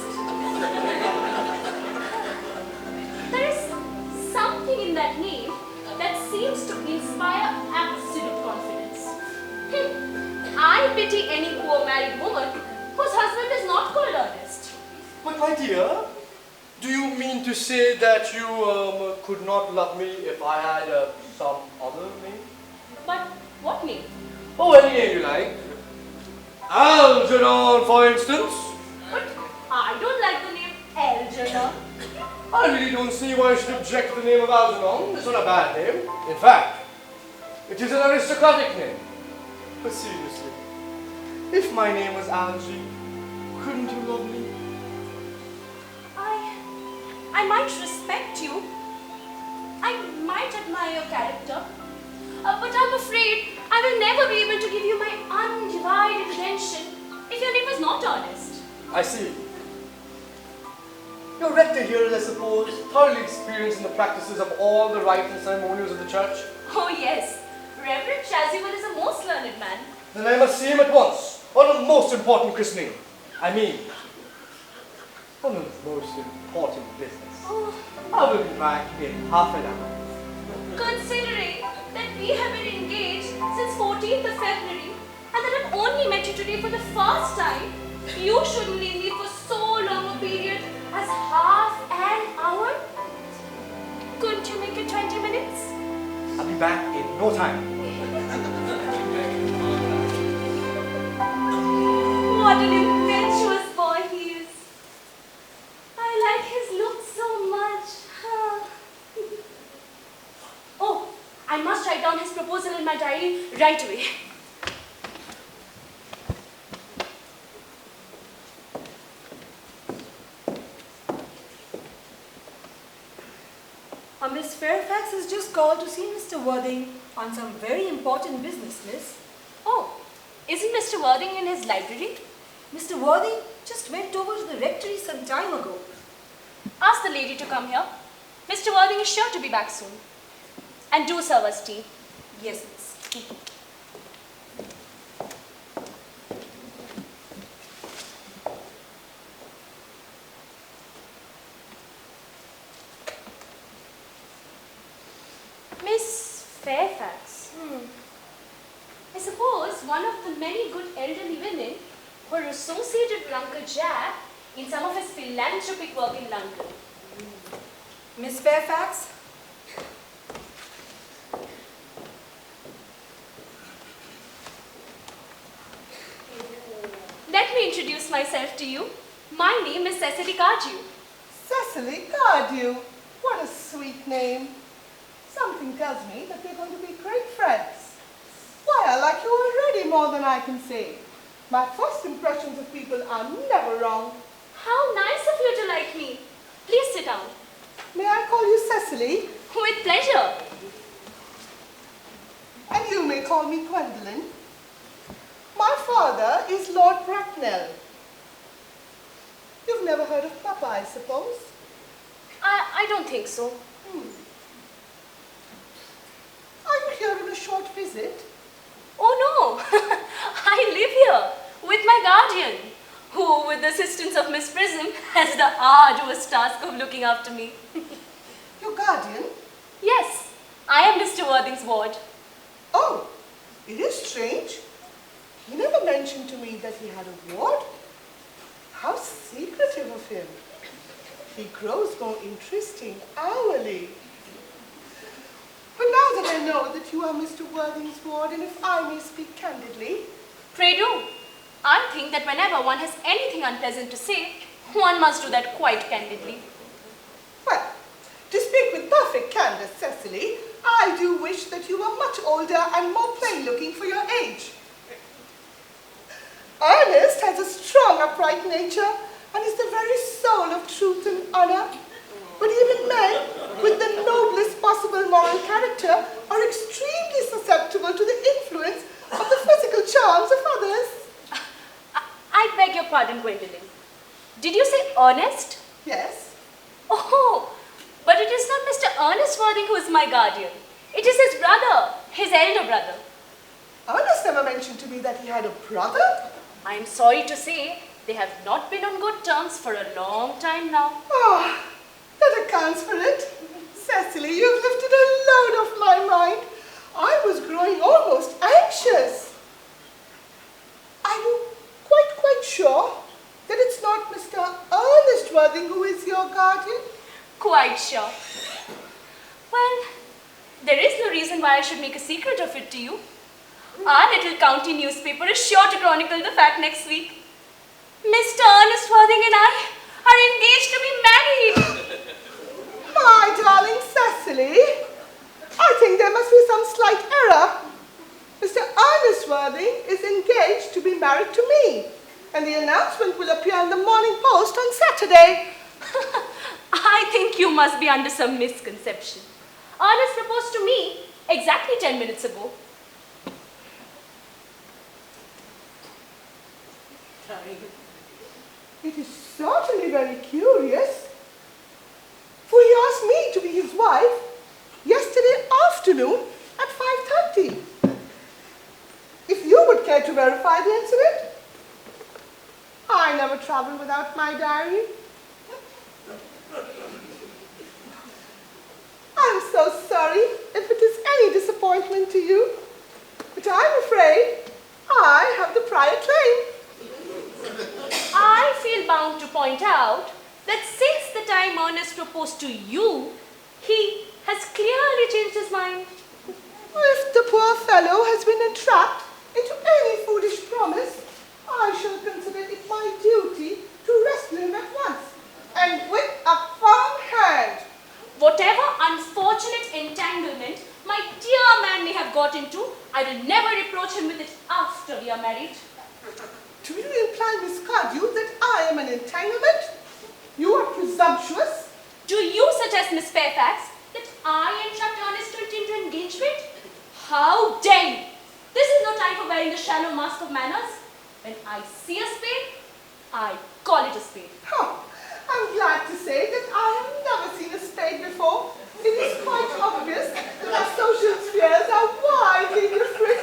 There is something in that name that seems to inspire absolute confidence. I pity any poor married woman whose husband is not called Earnest. But my dear, do you mean to say that you could not love me if I had some other name? But what name? Oh, any name you like. Algernon, for instance. But I don't like the name Algernon. I really don't see why you should object to the name of Algernon. It's not a bad name. In fact, it is an aristocratic name. But seriously, if my name was Algie, couldn't you love me? I might respect you. I might admire your character. But I'm afraid I will never be able to give you my undivided attention if your name is not Earnest. I see. Your rector here is, I suppose, thoroughly experienced in the practices of all the rites and ceremonials of the church. Oh yes, Reverend Chasuble is a most learned man. Then I must see him at once, on a most important christening. I mean, on a most important business. Oh, I will be back in half an hour. considering that we have been engaged since 14th of February and that I've only met you today for the first time, you shouldn't leave me for so long a period as half an hour. Couldn't you make it 20 minutes? I'll be back in no time. What an impetuous boy he is. I like his look so much. Oh, I must write down his proposal in my diary right away. Miss Fairfax has just called to see Mr. Worthing on some very important business, miss. Oh, isn't Mr. Worthing in his library? Mr. Worthing just went over to the rectory some time ago. Ask the lady to come here. Mr. Worthing is sure to be back soon. And do serve us tea. Yes, miss. suppose one of the many good elderly women who are associated with Uncle Jack in some of his philanthropic work in London. Miss Fairfax? Let me introduce myself to you. My name is Cecily Cardew. Cecily Cardew. What a sweet name. Something tells me that we're going to be great friends. Why, I like you already more than I can say. My first impressions of people are never wrong. How nice of you to like me. Please sit down. May I call you Cecily? With pleasure. And you may call me Gwendolyn. My father is Lord Bracknell. You've never heard of Papa, I suppose? I don't think so. Are you here on a short visit? Oh no, I live here with my guardian, who with the assistance of Miss Prism has the arduous task of looking after me. Your guardian? Yes, I am Mr. Worthing's ward. Oh, it is strange. He never mentioned to me that he had a ward. How secretive of him. He grows more interesting hourly. But now that I know that you are Mr. Worthing's ward, and if I may speak candidly... Pray do. I think that whenever one has anything unpleasant to say, one must do that quite candidly. Well, to speak with perfect candor, Cecily, I do wish that you were much older and more plain-looking for your age. Earnest has a strong, upright nature and is the very soul of truth and honor. But even men with the noblest possible moral character are extremely susceptible to the influence of the physical charms of others. I beg your pardon, Gwendolyn. Did you say Earnest? Yes. Oh, but it is not Mr. Earnest Worthing who is my guardian. It is his brother, his elder brother. Earnest never mentioned to me that he had a brother. I am sorry to say they have not been on good terms for a long time now. Ah, that accounts for it. Cecily, you've lifted a load off my mind. I was growing almost anxious. Are you quite sure that it's not Mr. Ernest Worthing who is your guardian? Quite sure. Well, there is no reason why I should make a secret of it to you. Our little county newspaper is sure to chronicle the fact next week. Mr. Ernest Worthing and I are engaged to be married. My darling Cecily, I think there must be some slight error. Mr. Ernest Worthing is engaged to be married to me, and the announcement will appear in the Morning Post on Saturday. I think you must be under some misconception. Ernest proposed to me exactly 10 minutes ago. It is certainly very curious, for he asked me to be his wife yesterday afternoon at 5:30. If you would care to verify the incident. I never travel without my diary. I'm so sorry if it is any disappointment to you, but I'm afraid I have the prior claim. I feel bound to point out that since the time Ernest proposed to you, he has clearly changed his mind. If the poor fellow has been entrapped into any foolish promise, I shall consider it my duty to rescue him at once, and with a firm hand. Whatever unfortunate entanglement my dear man may have got into, I will never reproach him with it after we are married. Do you imply, Miss Cardew, that I am an entanglement? You are presumptuous. Do you suggest, Miss Fairfax, that I entrapped Ernest into engagement? How dare you! This is no time for wearing the shallow mask of manners. When I see a spade, I call it a spade. Huh. I'm glad to say that I have never seen a spade before. It is quite obvious that our social spheres are widely different.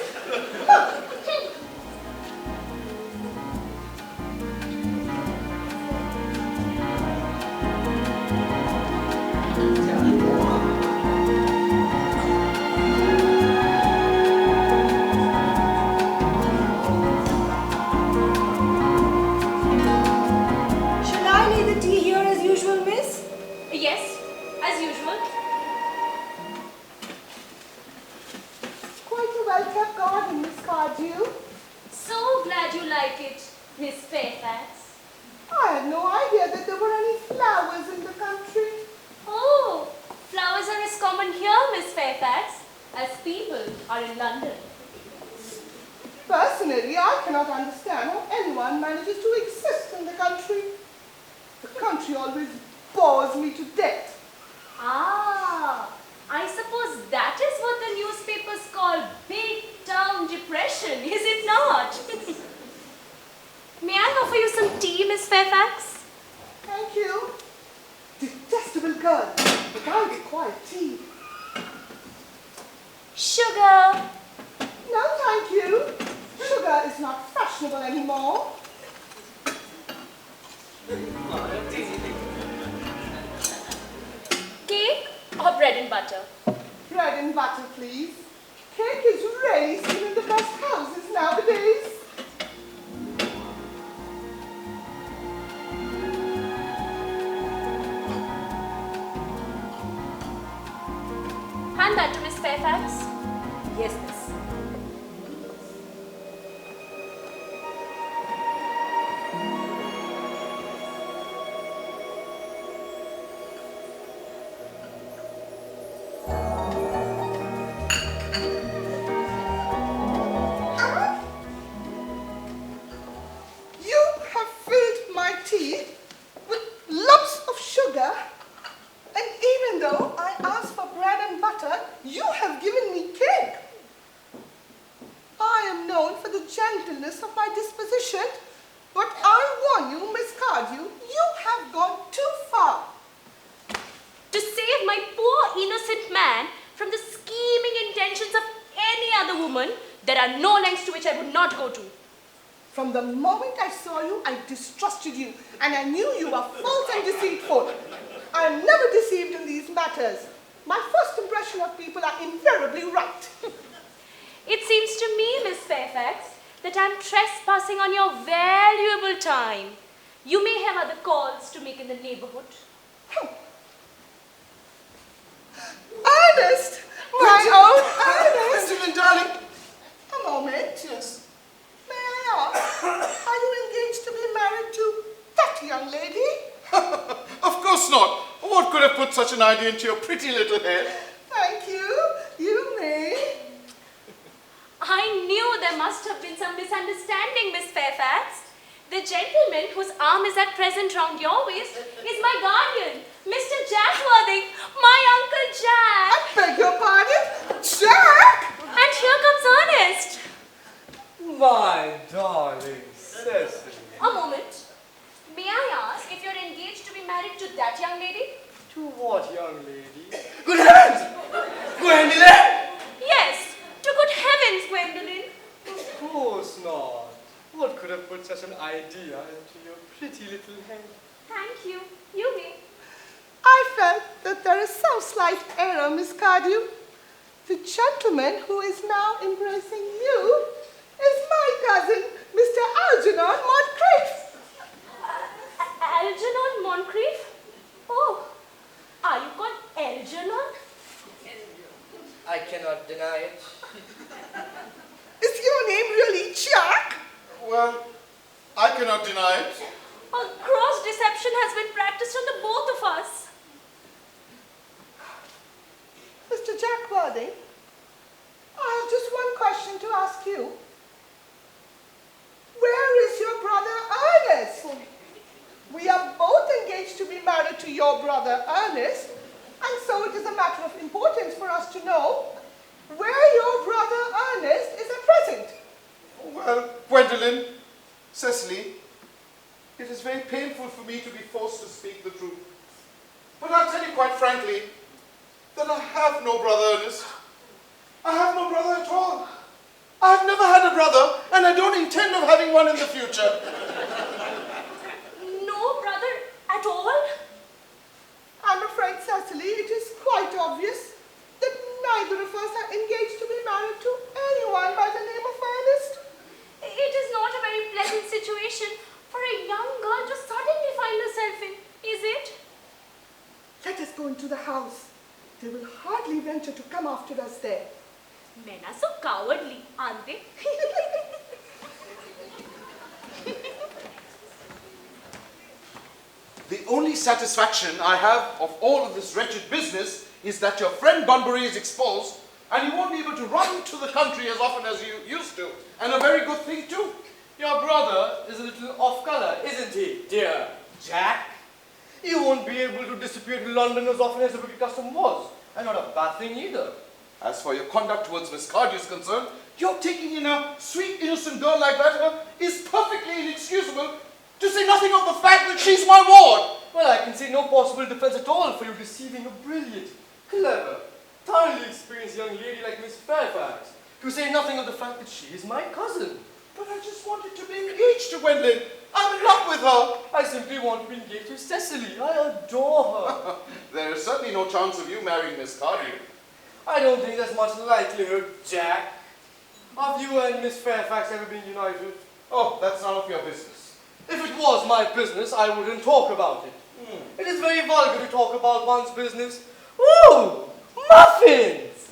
you. So glad you like it, Miss Fairfax. I had no idea that there were any flowers in the country. Oh, flowers are as common here, Miss Fairfax, as people are in London. Personally, I cannot understand how anyone manages to exist in the country. The country always bores me to death. Ah, I suppose that is what the newspapers call big town depression, is it not? May I offer you some tea, Miss Fairfax? Thank you. Detestable girl, but I'll require tea. Sugar. No, thank you. Sugar is not fashionable anymore. Cake or bread and butter? Bread and butter, please. Cake is really seen in the best houses nowadays. Hand that to Miss Fairfax. Yes, miss. You have filled my tea with lumps of sugar, and even though I asked for bread and butter, you have given me cake. I am known for the gentleness of my disposition, but I warn you, Miss Cardew, you have gone too far. To save my poor innocent man from the scheming intentions of any other woman, there are no lengths to which I would not go to. From the moment I saw you, I distrusted you, and I knew you were false and deceitful. I am never deceived in these matters. My first impression of people are invariably right. It seems to me, Miss Fairfax, that I'm trespassing on your valuable time. You may have other calls to make in the neighborhood. Ernest! My own Ernest! Benjamin, darling. A moment. Yes. May I ask, are you engaged to be married to that young lady? Of course not. What could have put such an idea into your pretty little head? Thank you. You may. I knew there must have been some misunderstanding, Miss Fairfax. The gentleman whose arm is at present round your waist is my guardian, Mr. Jack Worthing, my Uncle Jack. I beg your pardon? Jack! And here comes Ernest. My darling Cecily. A moment. May I ask if you're engaged to be married to that young lady? To what young lady? Good heavens! Gwendolyn! Yes, to good heavens, Gwendolyn. Of course not. What could have put such an idea into your pretty little head? Thank you. You may. I felt that there is some slight error, Miss Cardew. The gentleman who is now embracing you is my cousin, Mr. Algernon Moncrief. Algernon Moncrief? Oh, are you called Algernon? I cannot deny it. Is your name really Jack? Well, I cannot deny it. A gross deception has been practiced on the both of us. Mr. Jack Worthing, I have just one question to ask you. Where is your brother Ernest? We are both engaged to be married to your brother Ernest, and so it is a matter of importance for us to know where your brother Ernest is at present. Well, Gwendolyn, Cecily, it is very painful for me to be forced to speak the truth. But I'll tell you quite frankly that I have no brother, Ernest. I have no brother at all. I have never had a brother, and I don't intend of having one in the future. No brother at all? I'm afraid, Cecily, it is quite obvious that neither of us are engaged to be married to anyone by the name of Ernest. It is not a very pleasant situation for a young girl to suddenly find herself in, is it? Let us go into the house. They will hardly venture to come after us there. Men are so cowardly, aren't they? only satisfaction I have of all of this wretched business is that your friend Bunbury is exposed and you won't be able to run to the country as often as you used to. And a very good thing too. Your brother is a little off color, isn't he, dear Jack? You won't be able to disappear to London as often as the wicked custom was. And not a bad thing either. As for your conduct towards Miss Cardew is concerned, your taking in a sweet, innocent girl like that is perfectly inexcusable, to say nothing of the fact that she's my ward. Well, I can see no possible defense at all for you deceiving a brilliant, clever, thoroughly experienced young lady like Miss Fairfax, to say nothing of the fact that she is my cousin. But I just wanted to be engaged to Gwendolyn. I'm in love with her. I simply want to be engaged to Cecily. I adore her. There is certainly no chance of you marrying Miss Cardew. I don't think there's much likelihood, Jack, of you and Miss Fairfax ever being united. Oh, that's none of your business. If it was my business, I wouldn't talk about it. It is very vulgar to talk about one's business. Ooh, muffins!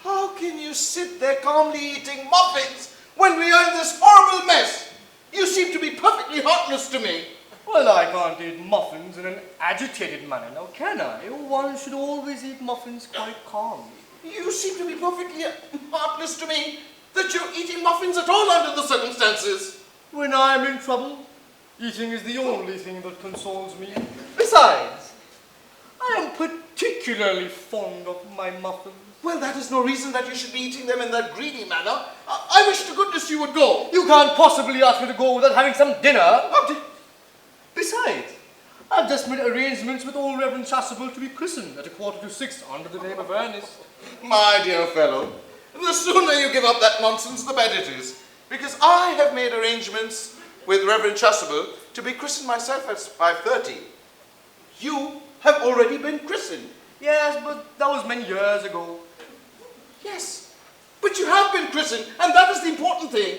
How can you sit there calmly eating muffins when we are in this horrible mess? You seem to be perfectly heartless to me. Well, I can't eat muffins in an agitated manner, now can I? One should always eat muffins quite calmly. You seem to be perfectly heartless to me that you're eating muffins at all under the circumstances. When I'm in trouble, eating is the only thing that consoles me. Besides, I am particularly fond of my muffins. Well, that is no reason that you should be eating them in that greedy manner. I wish to goodness you would go. You can't possibly ask me to go without having some dinner. Besides, I've just made arrangements with old Reverend Chasuble to be christened at 5:45 under the name of Earnest. My dear fellow, the sooner you give up that nonsense, the better it is. Because I have made arrangements with Reverend Chasuble to be christened myself at 5:30. You have already been christened. Yes, but that was many years ago. Yes, but you have been christened, and that is the important thing.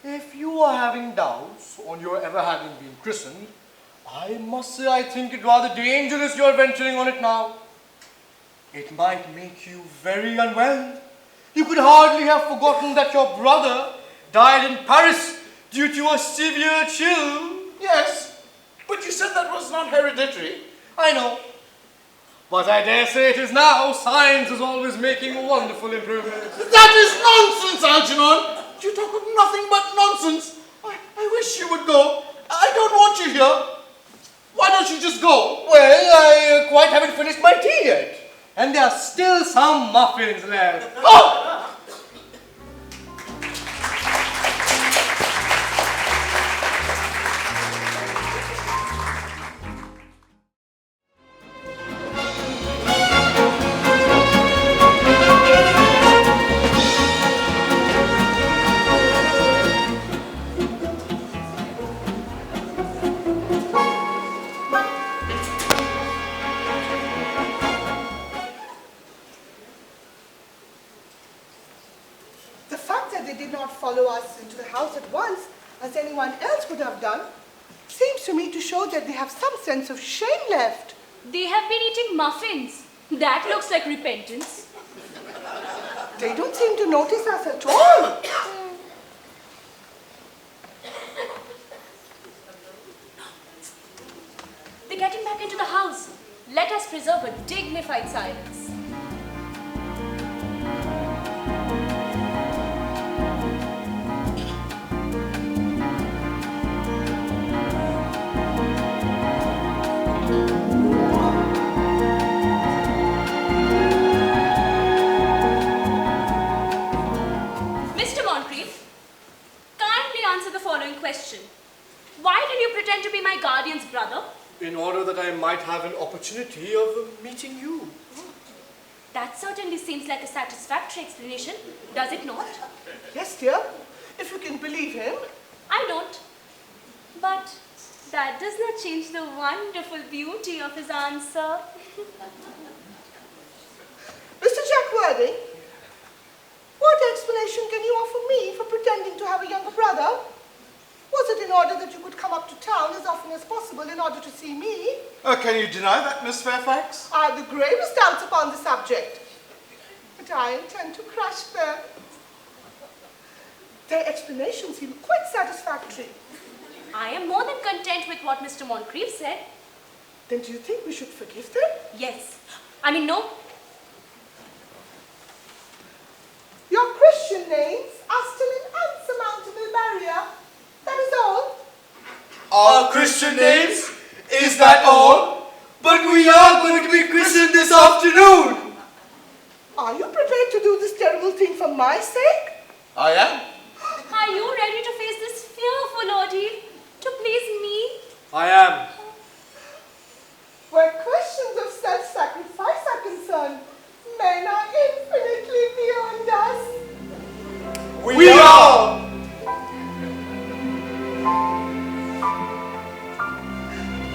If you are having doubts on your ever having been christened, I must say I think it rather dangerous you are venturing on it now. It might make you very unwell. You could hardly have forgotten that your brother died in Paris due to a severe chill. Yes, but you said that was not hereditary. I know. But I dare say it is now. Science is always making wonderful improvements. That is nonsense, Arjun. You talk of nothing but nonsense. I wish you would go. I don't want you here. Why don't you just go? Well, I quite haven't finished my tea yet. And there are still some muffins left. Oh! as anyone else would have done, seems to me to show that they have some sense of shame left. They have been eating muffins. That looks like repentance. They don't seem to notice us at all. They're getting back into the house. Let us preserve a dignified silence. Mr. Moncrief, kindly answer the following question. Why did you pretend to be my guardian's brother? In order that I might have an opportunity of meeting you. That certainly seems like a satisfactory explanation, does it not? Yes, dear, if you can believe him. I don't. But that does not change the wonderful beauty of his answer. Mr. Jack Worthing, what explanation can you offer me for pretending to have a younger brother? Was it in order that you could come up to town as often as possible in order to see me? Can you deny that, Miss Fairfax? I have the gravest doubts upon the subject, but I intend to crush them. Their explanations seem quite satisfactory. I am more than content with what Mr. Moncrief said. Then do you think we should forgive them? Yes. I mean, no. Your Christian names are still an unsurmountable barrier. That is all. Our Christian names? Is that all? But we are going to be christened this afternoon. Are you prepared to do this terrible thing for my sake? I am. Are you ready to face this fearful ordeal to please me? I am. Where questions of self-sacrifice are concerned, men are infinitely beyond us. We are.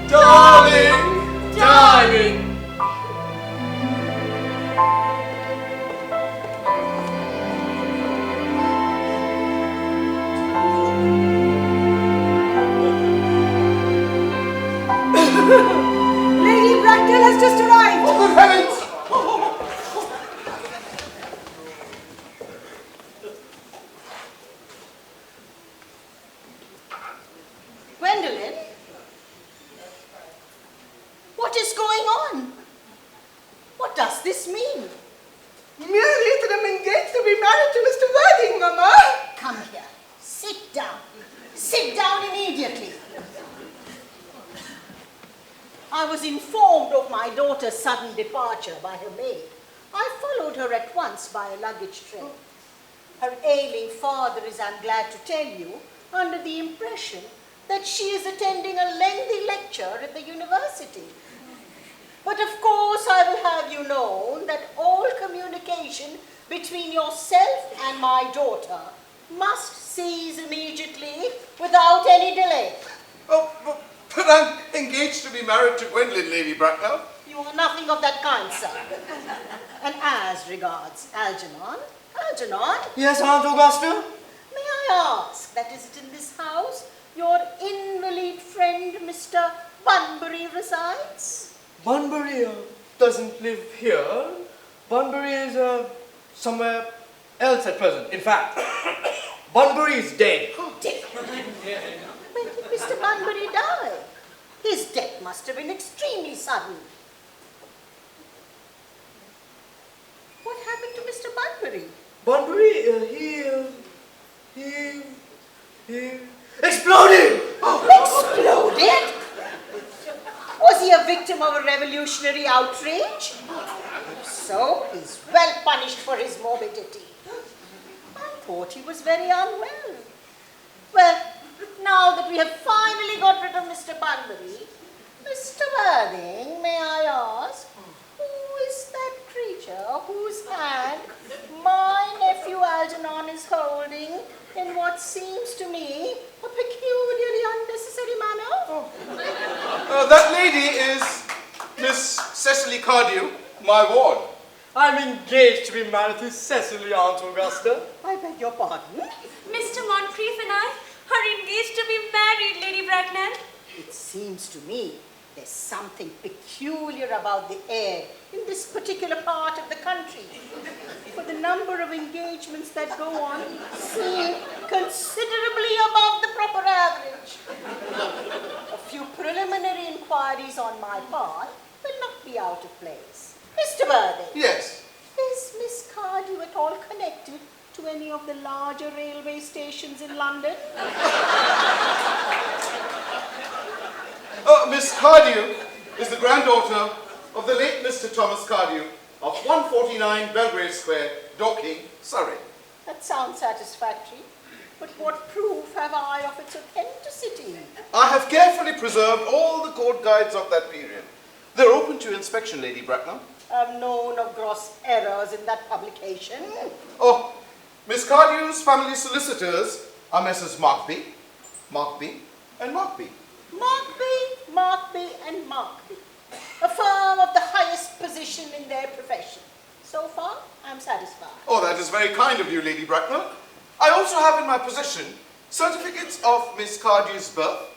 Darling, darling. Lady Bracknell has just arrived. Oh, good heavens! Gwendolen? What is going on? What does this mean? Merely that I'm engaged to be married to Mr. Worthing, Mama. Come here. Sit down. Sit down immediately. I was informed of my daughter's sudden departure by her maid. I followed her at once by a luggage train. Her ailing father is, I'm glad to tell you, under the impression that she is attending a lengthy lecture at the university. But of course I will have you know that all communication between yourself and my daughter must cease immediately without any delay. Oh, but I'm engaged to be married to Gwendolyn, Lady Bracknell. You are nothing of that kind, sir. And as regards Algernon, Yes, Aunt Augusta? may I ask, that is it in this house, your invalid friend Mr. Bunbury resides? Bunbury doesn't live here. Bunbury is somewhere else at present. In fact, Bunbury is dead. Dead? When did Mr. Bunbury die? His death must have been extremely sudden. What happened to Mr. Bunbury? Bunbury, he exploded! Exploded? Was he a victim of a revolutionary outrage? If so, he's well punished for his morbidity. I thought he was very unwell. Well, now that we have finally got rid of Mr. Bunbury, Mr. Worthing, may I ask, who is that creature whose hand my nephew Algernon is holding in what seems to me a peculiarly unnecessary manner? That lady is Miss Cecily Cardew, my ward. I'm engaged to be married to Cecily, Aunt Augusta. I beg your pardon? Mr. Moncrief and I are engaged to be married, Lady Bracknell. It seems to me there's something peculiar about the air in this particular part of the country. For the number of engagements that go on seem considerably above the proper average. A few preliminary inquiries on my part will not be out of place. Mr. Worthing. Yes. Is Miss Cardew at all connected to any of the larger railway stations in London? Miss Cardew is the granddaughter of the late Mr. Thomas Cardew of 149 Belgrave Square, Dorking, Surrey. That sounds satisfactory. But what proof have I of its authenticity? I have carefully preserved all the court guides of that period. They're open to inspection, Lady Bracknell. I've known of gross errors in that publication. Oh, Miss Cardew's family solicitors are Messrs. Markby, and Markby. Markby, and Markby. A firm of the highest position in their profession. So far, I'm satisfied. Oh, that is very kind of you, Lady Bracknell. I also have in my possession certificates of Miss Cardew's birth,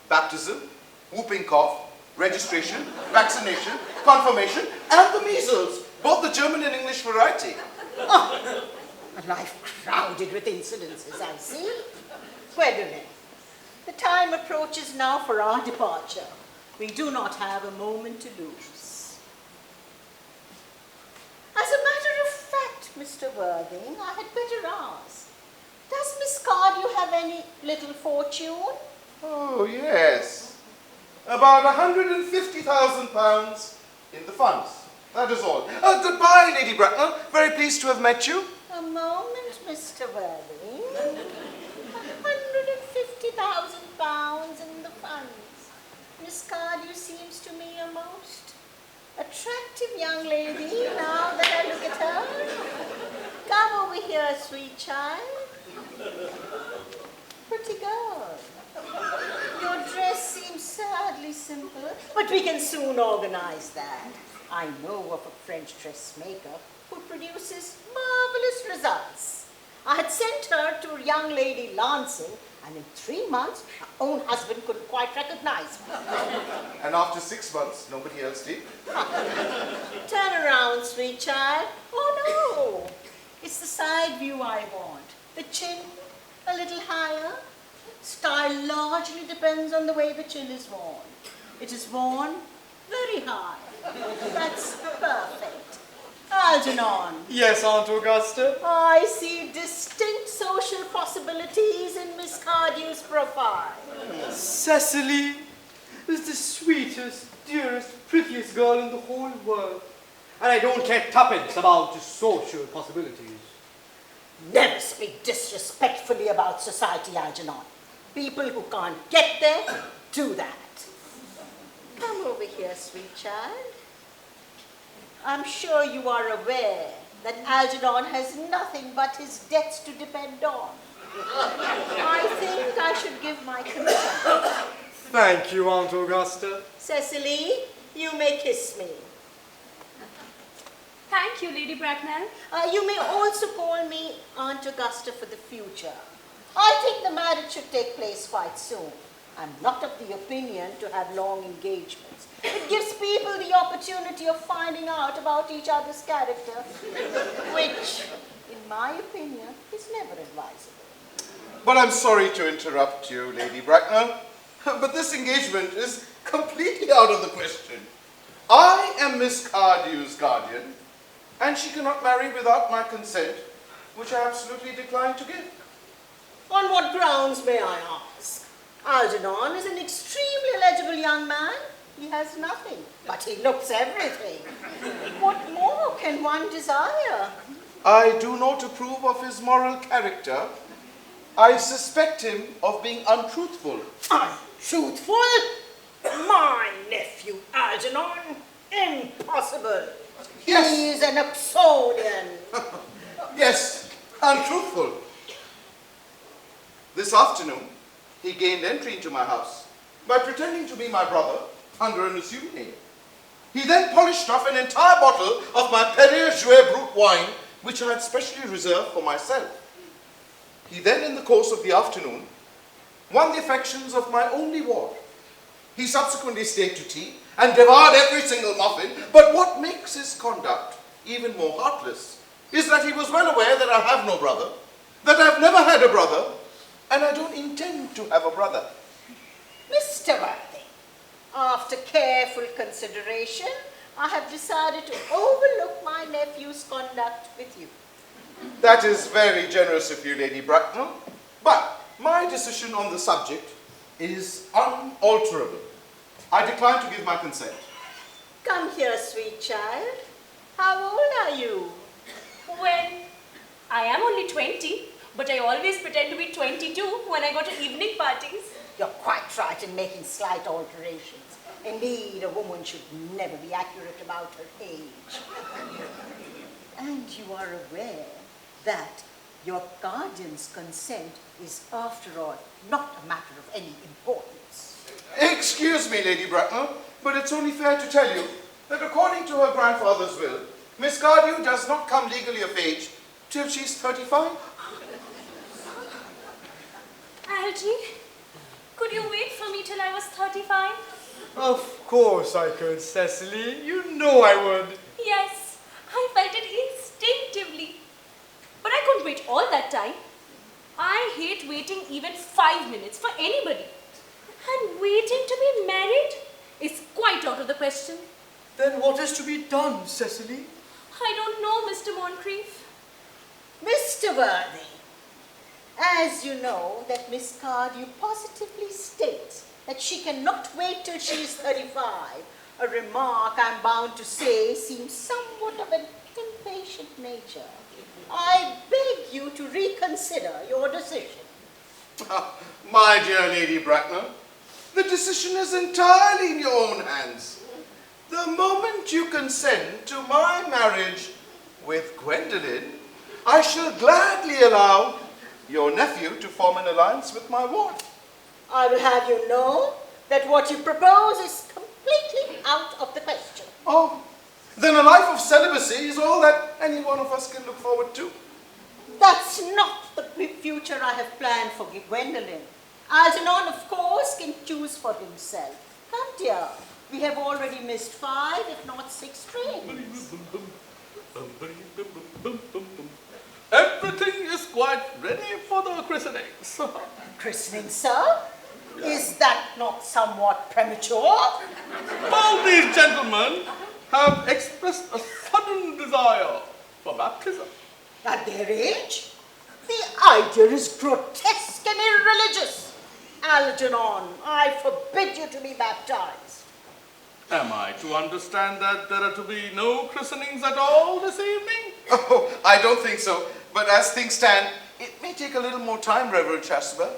baptism, whooping cough, registration, vaccination, confirmation, and the measles, both the German and English variety. A life crowded with incidences, I see. Gwendolen, The time approaches now for our departure. We do not have a moment to lose. As a matter of fact, Mr. Worthing, I had better ask, does Miss Cardew have any little fortune? Oh, yes. About £150,000 in the funds. That is all. Goodbye, Lady Bracknell. Very pleased to have met you. A moment, Mr. Worthing. £150,000 in the funds. Miss Cardew seems to me a most attractive young lady now that I look at her. Come over here, sweet child. Pretty girl. Your dress seems sadly simple, but we can soon organize that. I know of a French dressmaker who produces marvelous results. I had sent her to a young lady Lansing, and in 3 months, her own husband couldn't quite recognize her. And after 6 months, nobody else did. Turn around, sweet child. Oh, no. It's the side view I want. The chin a little higher. Style largely depends on the way the chin is worn. It is worn very high. That's perfect. Algernon. Yes, Aunt Augusta. I see distinct social possibilities in Miss Cardew's profile. Cecily is the sweetest, dearest, prettiest girl in the whole world. And I don't care tuppence about the social possibilities. Never speak disrespectfully about society, Algernon. People who can't get there, do that. Come over here, sweet child. I'm sure you are aware that Algernon has nothing but his debts to depend on. I think I should give my consent. Thank you, Aunt Augusta. Cecily, you may kiss me. Thank you, Lady Bracknell. You may also call me Aunt Augusta for the future. I think the marriage should take place quite soon. I'm not of the opinion to have long engagements. It gives people the opportunity of finding out about each other's character, which, in my opinion, is never advisable. But I'm sorry to interrupt you, Lady Bracknell, but this engagement is completely out of the question. I am Miss Cardew's guardian, and she cannot marry without my consent, which I absolutely decline to give. On what grounds, may I ask? Algernon is an extremely eligible young man. He has nothing, but he looks everything. What more can one desire? I do not approve of his moral character. I suspect him of being untruthful. Untruthful? My nephew Algernon? Impossible. Yes. He is an Oxonian. Yes, untruthful. This afternoon, he gained entry into my house by pretending to be my brother under an assumed name. He then polished off an entire bottle of my Perrier Jouet Brut wine, which I had specially reserved for myself. He then, in the course of the afternoon, won the affections of my only ward. He subsequently stayed to tea and devoured every single muffin, but what makes his conduct even more heartless is that he was well aware that I have no brother, that I've never had a brother, and I don't intend to have a brother. Mr. Worthing, after careful consideration, I have decided to overlook my nephew's conduct with you. That is very generous of you, Lady Bracknell, but my decision on the subject is unalterable. I decline to give my consent. Come here, sweet child. How old are you? Well, I am only 20, but I always pretend to be 22 when I go to evening parties. You're quite right in making slight alterations. Indeed, a woman should never be accurate about her age. And you are aware that your guardian's consent is, after all, not a matter of any importance. Excuse me, Lady Bracknell, but it's only fair to tell you that according to her grandfather's will, Miss Cardew does not come legally of age till she's 35. Algie, could you wait for me till I was 35? Of course I could, Cecily. You know I would. Yes, I felt it instinctively. But I couldn't wait all that time. I hate waiting even 5 minutes for anybody. And waiting to be married is quite out of the question. Then what is to be done, Cecily? I don't know, Mr. Moncrief. Mr. Worthy, as you know that Miss Cardew positively states that she cannot wait till she is 35, a remark I'm bound to say seems somewhat of an impatient nature. I beg you to reconsider your decision. My dear Lady Bracknell, the decision is entirely in your own hands. The moment you consent to my marriage with Gwendolen, I shall gladly allow your nephew to form an alliance with my ward. I will have you know that what you propose is completely out of the question. Oh, then a life of celibacy is all that any one of us can look forward to. That's not the future I have planned for Gwendolen. Algernon, of course, can choose for himself. Come, dear, we have already missed 5, if not 6 trains. Everything is quite ready for the christenings. Christening, sir? Is that not somewhat premature? All these gentlemen have expressed a sudden desire for baptism. At their age? The idea is grotesque and irreligious. Algernon, I forbid you to be baptized. Am I to understand that there are to be no christenings at all this evening? Oh, I don't think so. But as things stand, it may take a little more time, Reverend Jasper.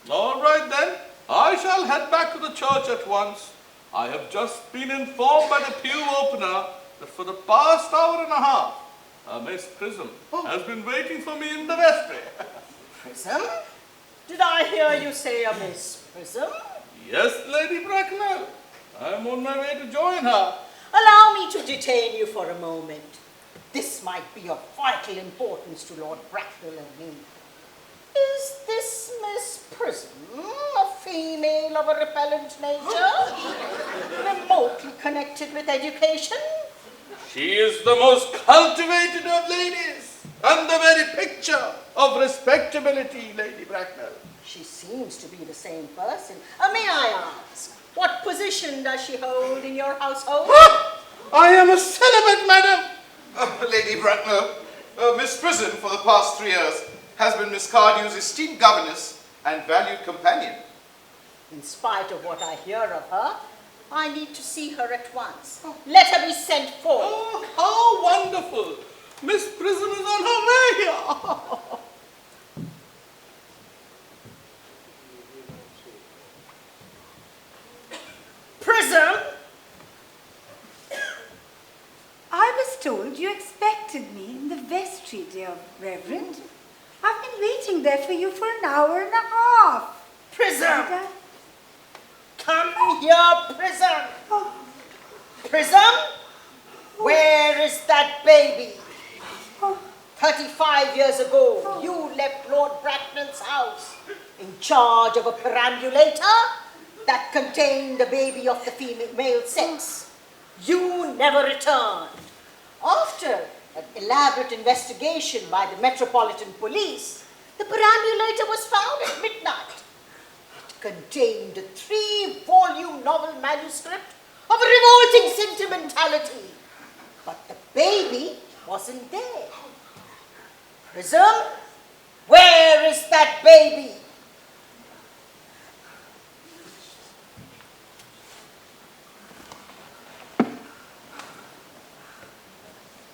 All right then, I shall head back to the church at once. I have just been informed by the pew opener that for the past hour and a half, Miss Prism has been waiting for me in the vestry. Prism? Did I hear you say a Miss Prism? Yes, Lady Bracknell. I am on my way to join her. Allow me to detain you for a moment. This might be of vital importance to Lord Bracknell and me. Is this Miss Prism a female of a repellent nature? Remotely connected with education? She is the most cultivated of ladies and the very picture of respectability, Lady Bracknell. She seems to be the same person. May I ask, what position does she hold in your household? I am a celibate, madam. Lady Bracknell, Miss Prism for the past 3 years has been Miss Cardew's esteemed governess and valued companion. In spite of what I hear of her, I need to see her at once. Let her be sent for. Oh, how wonderful! Miss Prism is on her way here. Prism? I was told you expected me in the vestry, dear Reverend. I've been waiting there for you for an hour and a half. Prism! Come here, Prism! Prism? Where is that baby? 35 years ago, you left Lord Bracknell's house in charge of a perambulator that contained a baby of the male sex. You never returned. After an elaborate investigation by the Metropolitan Police, the perambulator was found at midnight. It contained a 3-volume novel manuscript of a revolting sentimentality. But the baby wasn't there. Prism, where is that baby?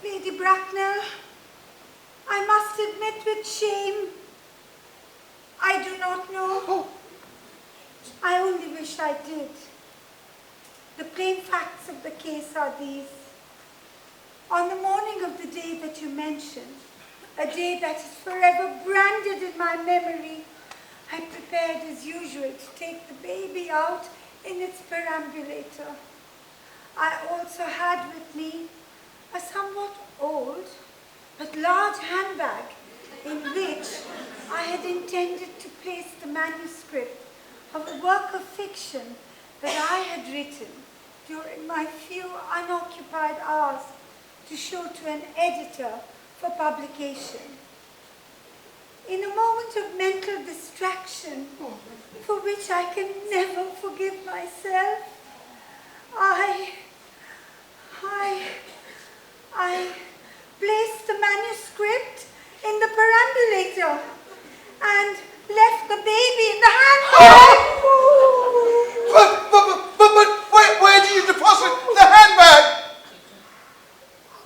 Lady Bracknell, I must admit with shame, I do not know. I only wish I did. The plain facts of the case are these. On the morning of the day that you mentioned, a day that is forever branded in my memory, I prepared as usual to take the baby out in its perambulator. I also had with me a somewhat old but large handbag in which I had intended to place the manuscript of a work of fiction that I had written during my few unoccupied hours to show to an editor for publication. in a moment of mental distraction, for which I can never forgive myself, I placed the manuscript in the perambulator and left the baby in the handbag. But where do you deposit the handbag?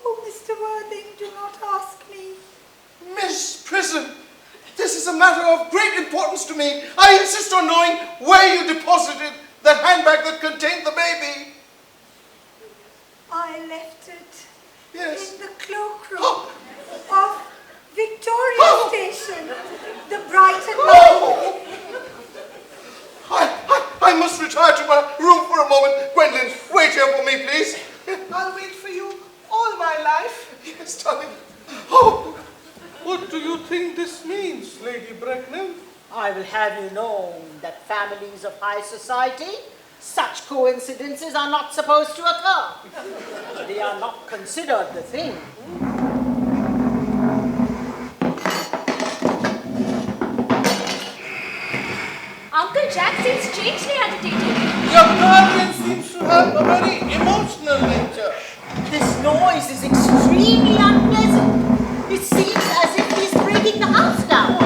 Oh, Mr. Worthing, do not ask me. Miss Prism, this is a matter of great importance to me. I insist on knowing where you deposited the handbag that contained the baby. I left it Yes. in the cloakroom of Victoria Station, the Brighton line. I must retire to my room for a moment. Gwendolyn, wait here for me, please. I'll wait for you all my life. Yes, darling. Oh, What do you think this means, Lady Bracknell? I will have you know that families of high society, such coincidences are not supposed to occur. They are not considered the thing. Uncle Jack seems strangely agitated. Your guardian seems to have a very emotional nature. This noise is extremely unpleasant. It seems as if he's breaking the house down.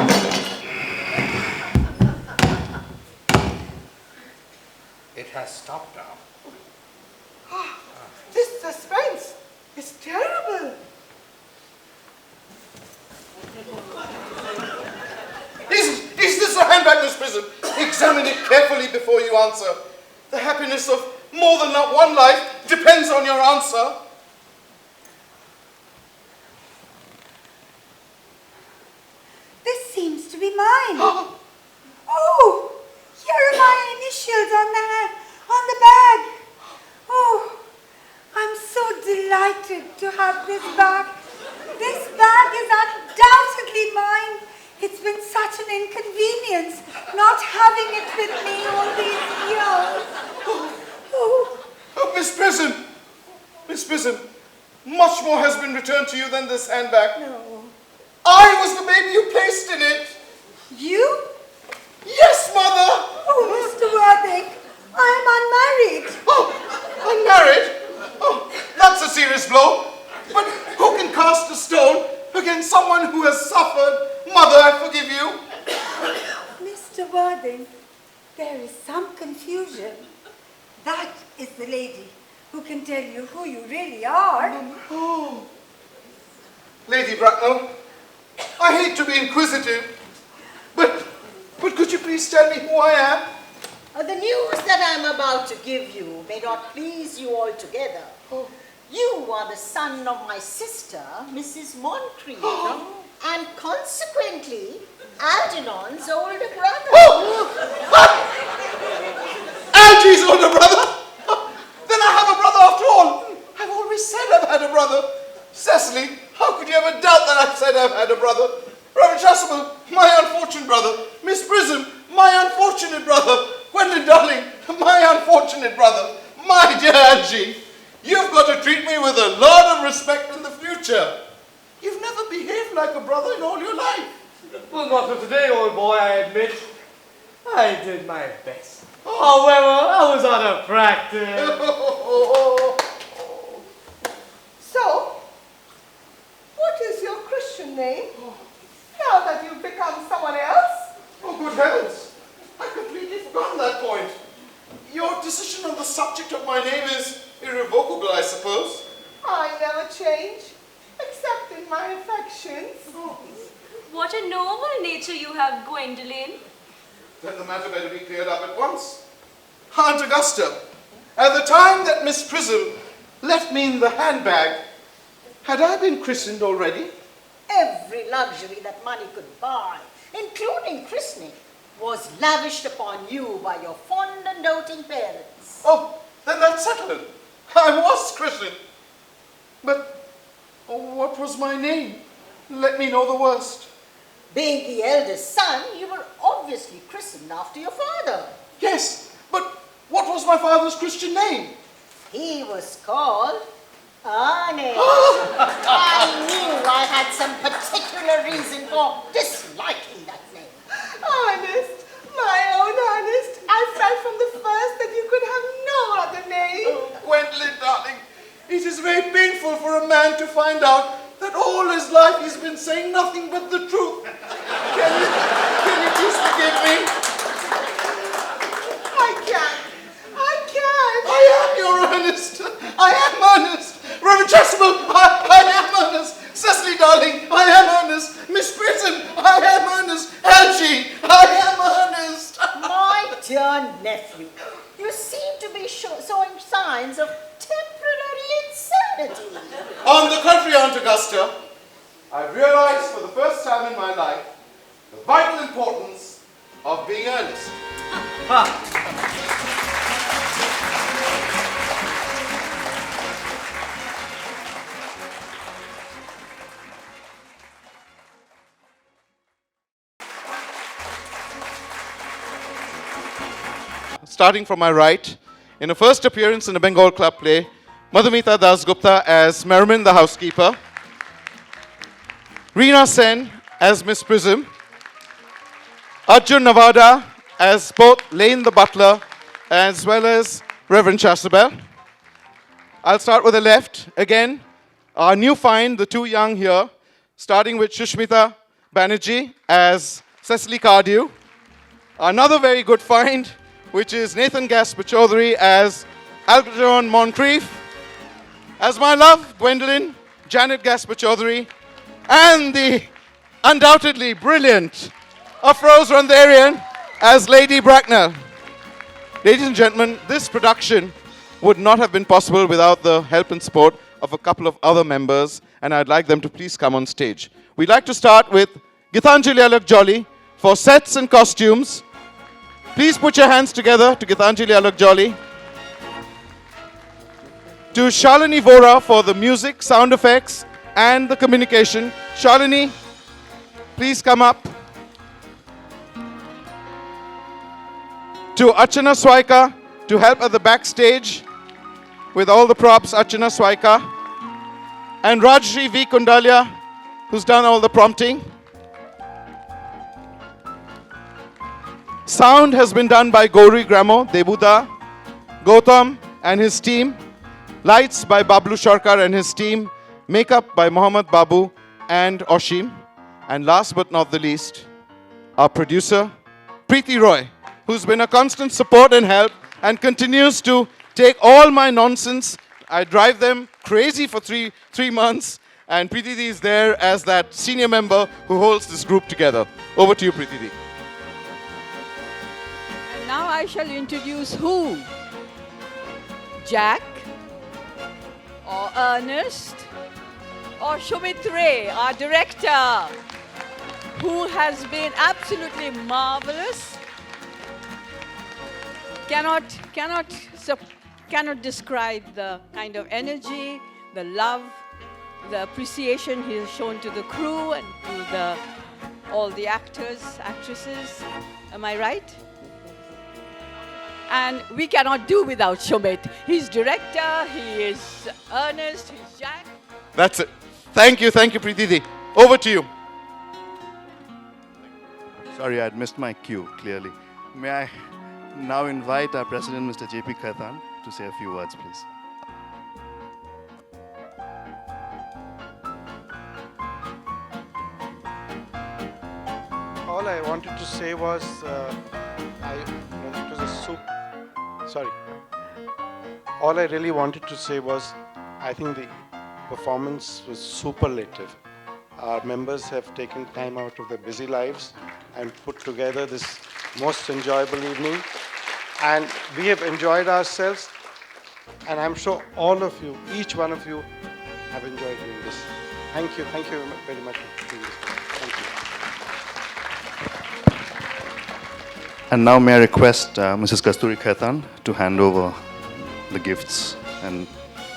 It has stopped now. This suspense is terrible. is this a handbag, Miss Prism? Examine it carefully before you answer. The happiness of more than one life depends on your answer. This seems to be mine. Oh, here are my initials on the bag. Oh, I'm so delighted to have this bag. This bag is undoubtedly mine. It's been such an inconvenience not having it with me all these years. Oh, Miss Prism, much more has been returned to you than this handbag. No. I was the baby you placed in it. You? Yes, Mother. Oh, Mr. Worthing, I am unmarried. Oh, unmarried? Oh, that's a serious blow. But who can cast a stone against someone who has suffered? Mother, I forgive you. Mr. Worthing, there is some confusion. That is the lady who can tell you who you really are. Oh. Lady Bracknell, I hate to be inquisitive, but could you please tell me who I am? The news that I'm about to give you may not please you altogether. Oh. You are the son of my sister, Mrs. Moncrief, and consequently, Algernon's older brother. Algy's older brother? Then I have a brother after all. I've always said I've had a brother. Cecily, how could you ever doubt that I've said I've had a brother? Reverend Chasuble, my unfortunate brother. Miss Prism, my unfortunate brother. Gwendolyn, darling, my unfortunate brother. My dear Algy, you've got to treat me with a lot of respect in the future. You've never behaved like a brother in all your life. Well, not for today, old boy, I admit. I did my best. However, I was out of practice. So, what is your Christian name? Now that you've become someone else? Oh, good heavens. I've completely forgotten that point. Your decision on the subject of my name is irrevocable, I suppose. I never change, except in my affections. What a noble nature you have, Gwendolyn. Then the matter better be cleared up at once. Aunt Augusta, at the time that Miss Prism left me in the handbag, had I been christened already? Every luxury that money could buy, including christening, was lavished upon you by your fond and doting parents. Oh, then that's settled. I was christened. But what was my name? Let me know the worst. Being the eldest son, you were obviously christened after your father. Yes, but what was my father's Christian name? He was called Earnest. I knew I had some particular reason for dismissing liking that name. Ernest, my own Ernest, I felt from the first that you could have no other name. Oh, Gwendolyn, darling, it is very painful for a man to find out that all his life he's been saying nothing but the truth. Can you please forgive me? I can't. I am your Ernest. I am Ernest. Reverend Chasuble, I am Ernest. Cecily, darling, I am Ernest. Miss Prism, I am Ernest. Algie, I am Ernest. My dear nephew, you seem to be showing signs of temporary insanity. On the contrary, Aunt Augusta, I realized for the first time in my life the vital importance of being earnest. Starting from my right, in a first appearance in a Bengal Club play, Madhumita Dasgupta as Merriman the housekeeper, Reena Sen as Miss Prism, Arjun Navada as both Lane the butler as well as Reverend Chasuble. I'll start with the left. Again, our new find, the two young here, starting with Susmita Banerjee as Cecily Cardew. Another very good find, which is Nathan Gasper Chowdhury as Arjun Moncrief. As my love, Gwendolyn, Janet Gasper Chowdhury, and the undoubtedly brilliant Afroze Randerian as Lady Bracknell. Ladies and gentlemen, this production would not have been possible without the help and support of a couple of other members, and I'd like them to please come on stage. We'd like to start with Gitanjali Alak Jolly for sets and costumes. Please put your hands together to Gitanjali Alak Jolly. To Shalini Vora for the music, sound effects, and the communication. Shalini, please come up. To Archana Swaika to help at the backstage with all the props, Archana Swaika. And Rajshri V. Kundalia, who's done all the prompting. Sound has been done by Gauri Gramo, Debuda, Gautam and his team. Lights by Bablu Sharkar and his team. Makeup by Mohammad Babu and Oshim. And last but not the least, our producer, PREETI Roy, who's been a constant support and help and continues to take all my nonsense. I drive them crazy for three months, and PREETI is there as that senior member who holds this group together. Over to you, PREETI. And now I shall introduce who? Jack, or Earnest, or Sumit Ray, our director, who has been absolutely marvelous. Cannot describe the kind of energy, the love, the appreciation he has shown to the crew and to all the actors, actresses. Am I right? And we cannot do without Sumit. He's director, he is Earnest, he's Jack. That's it. Thank you, PREETI. Over to you. Sorry, I'd missed my cue, clearly. May I now invite our President, Mr. J.P. Khaitan, to say a few words, please. All I wanted to say was, All I really wanted to say was, I think the performance was superlative. Our members have taken time out of their busy lives and put together this most enjoyable evening. And we have enjoyed ourselves. And I'm sure all of you, each one of you, have enjoyed doing this. Thank you very much for doing this. Thank you. And now may I request Mrs. Kasturi Khaitan to hand over the gifts and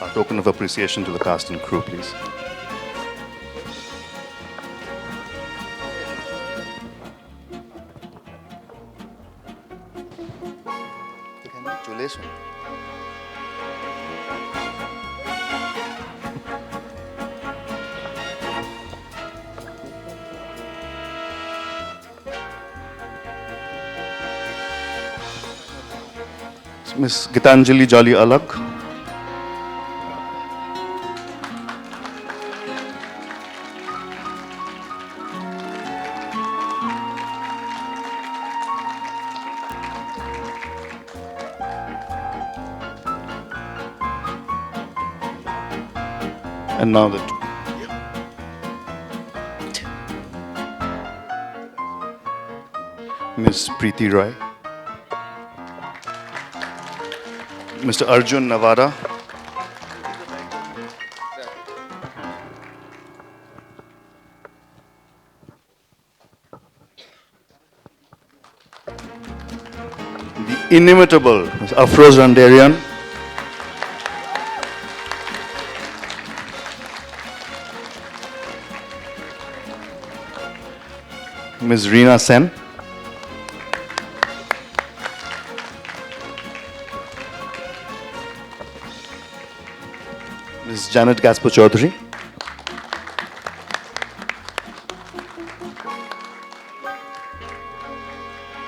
a token of appreciation to the cast and crew, please. Congratulations. Miss Gitanjali Jolly Alag. And now the Miss Preeti Roy, Mr. Arjun Navada, the inimitable Ms. Afroze Randerian, Ms. Reena Sen, Ms. Janet Gasper Chowdhury,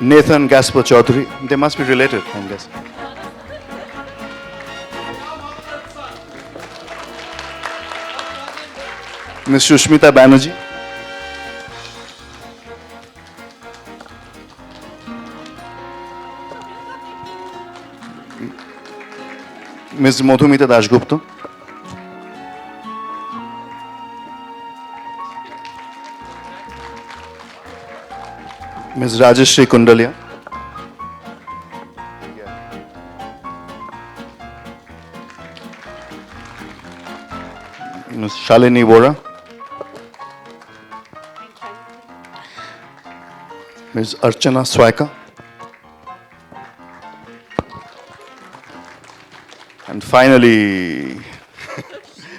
Nathan Gasper Chowdhury. They must be related, I guess. Ms. Susmita Banerjee, Ms. Madhumita Dasgupta, Ms. Rajeshri Kundalia, Ms. Shalini Vora, Ms. Archana Swaika, and finally,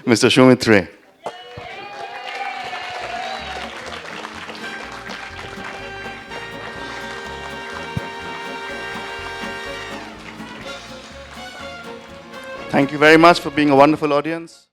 Mr. Sumit Ray. Thank you very much for being a wonderful audience.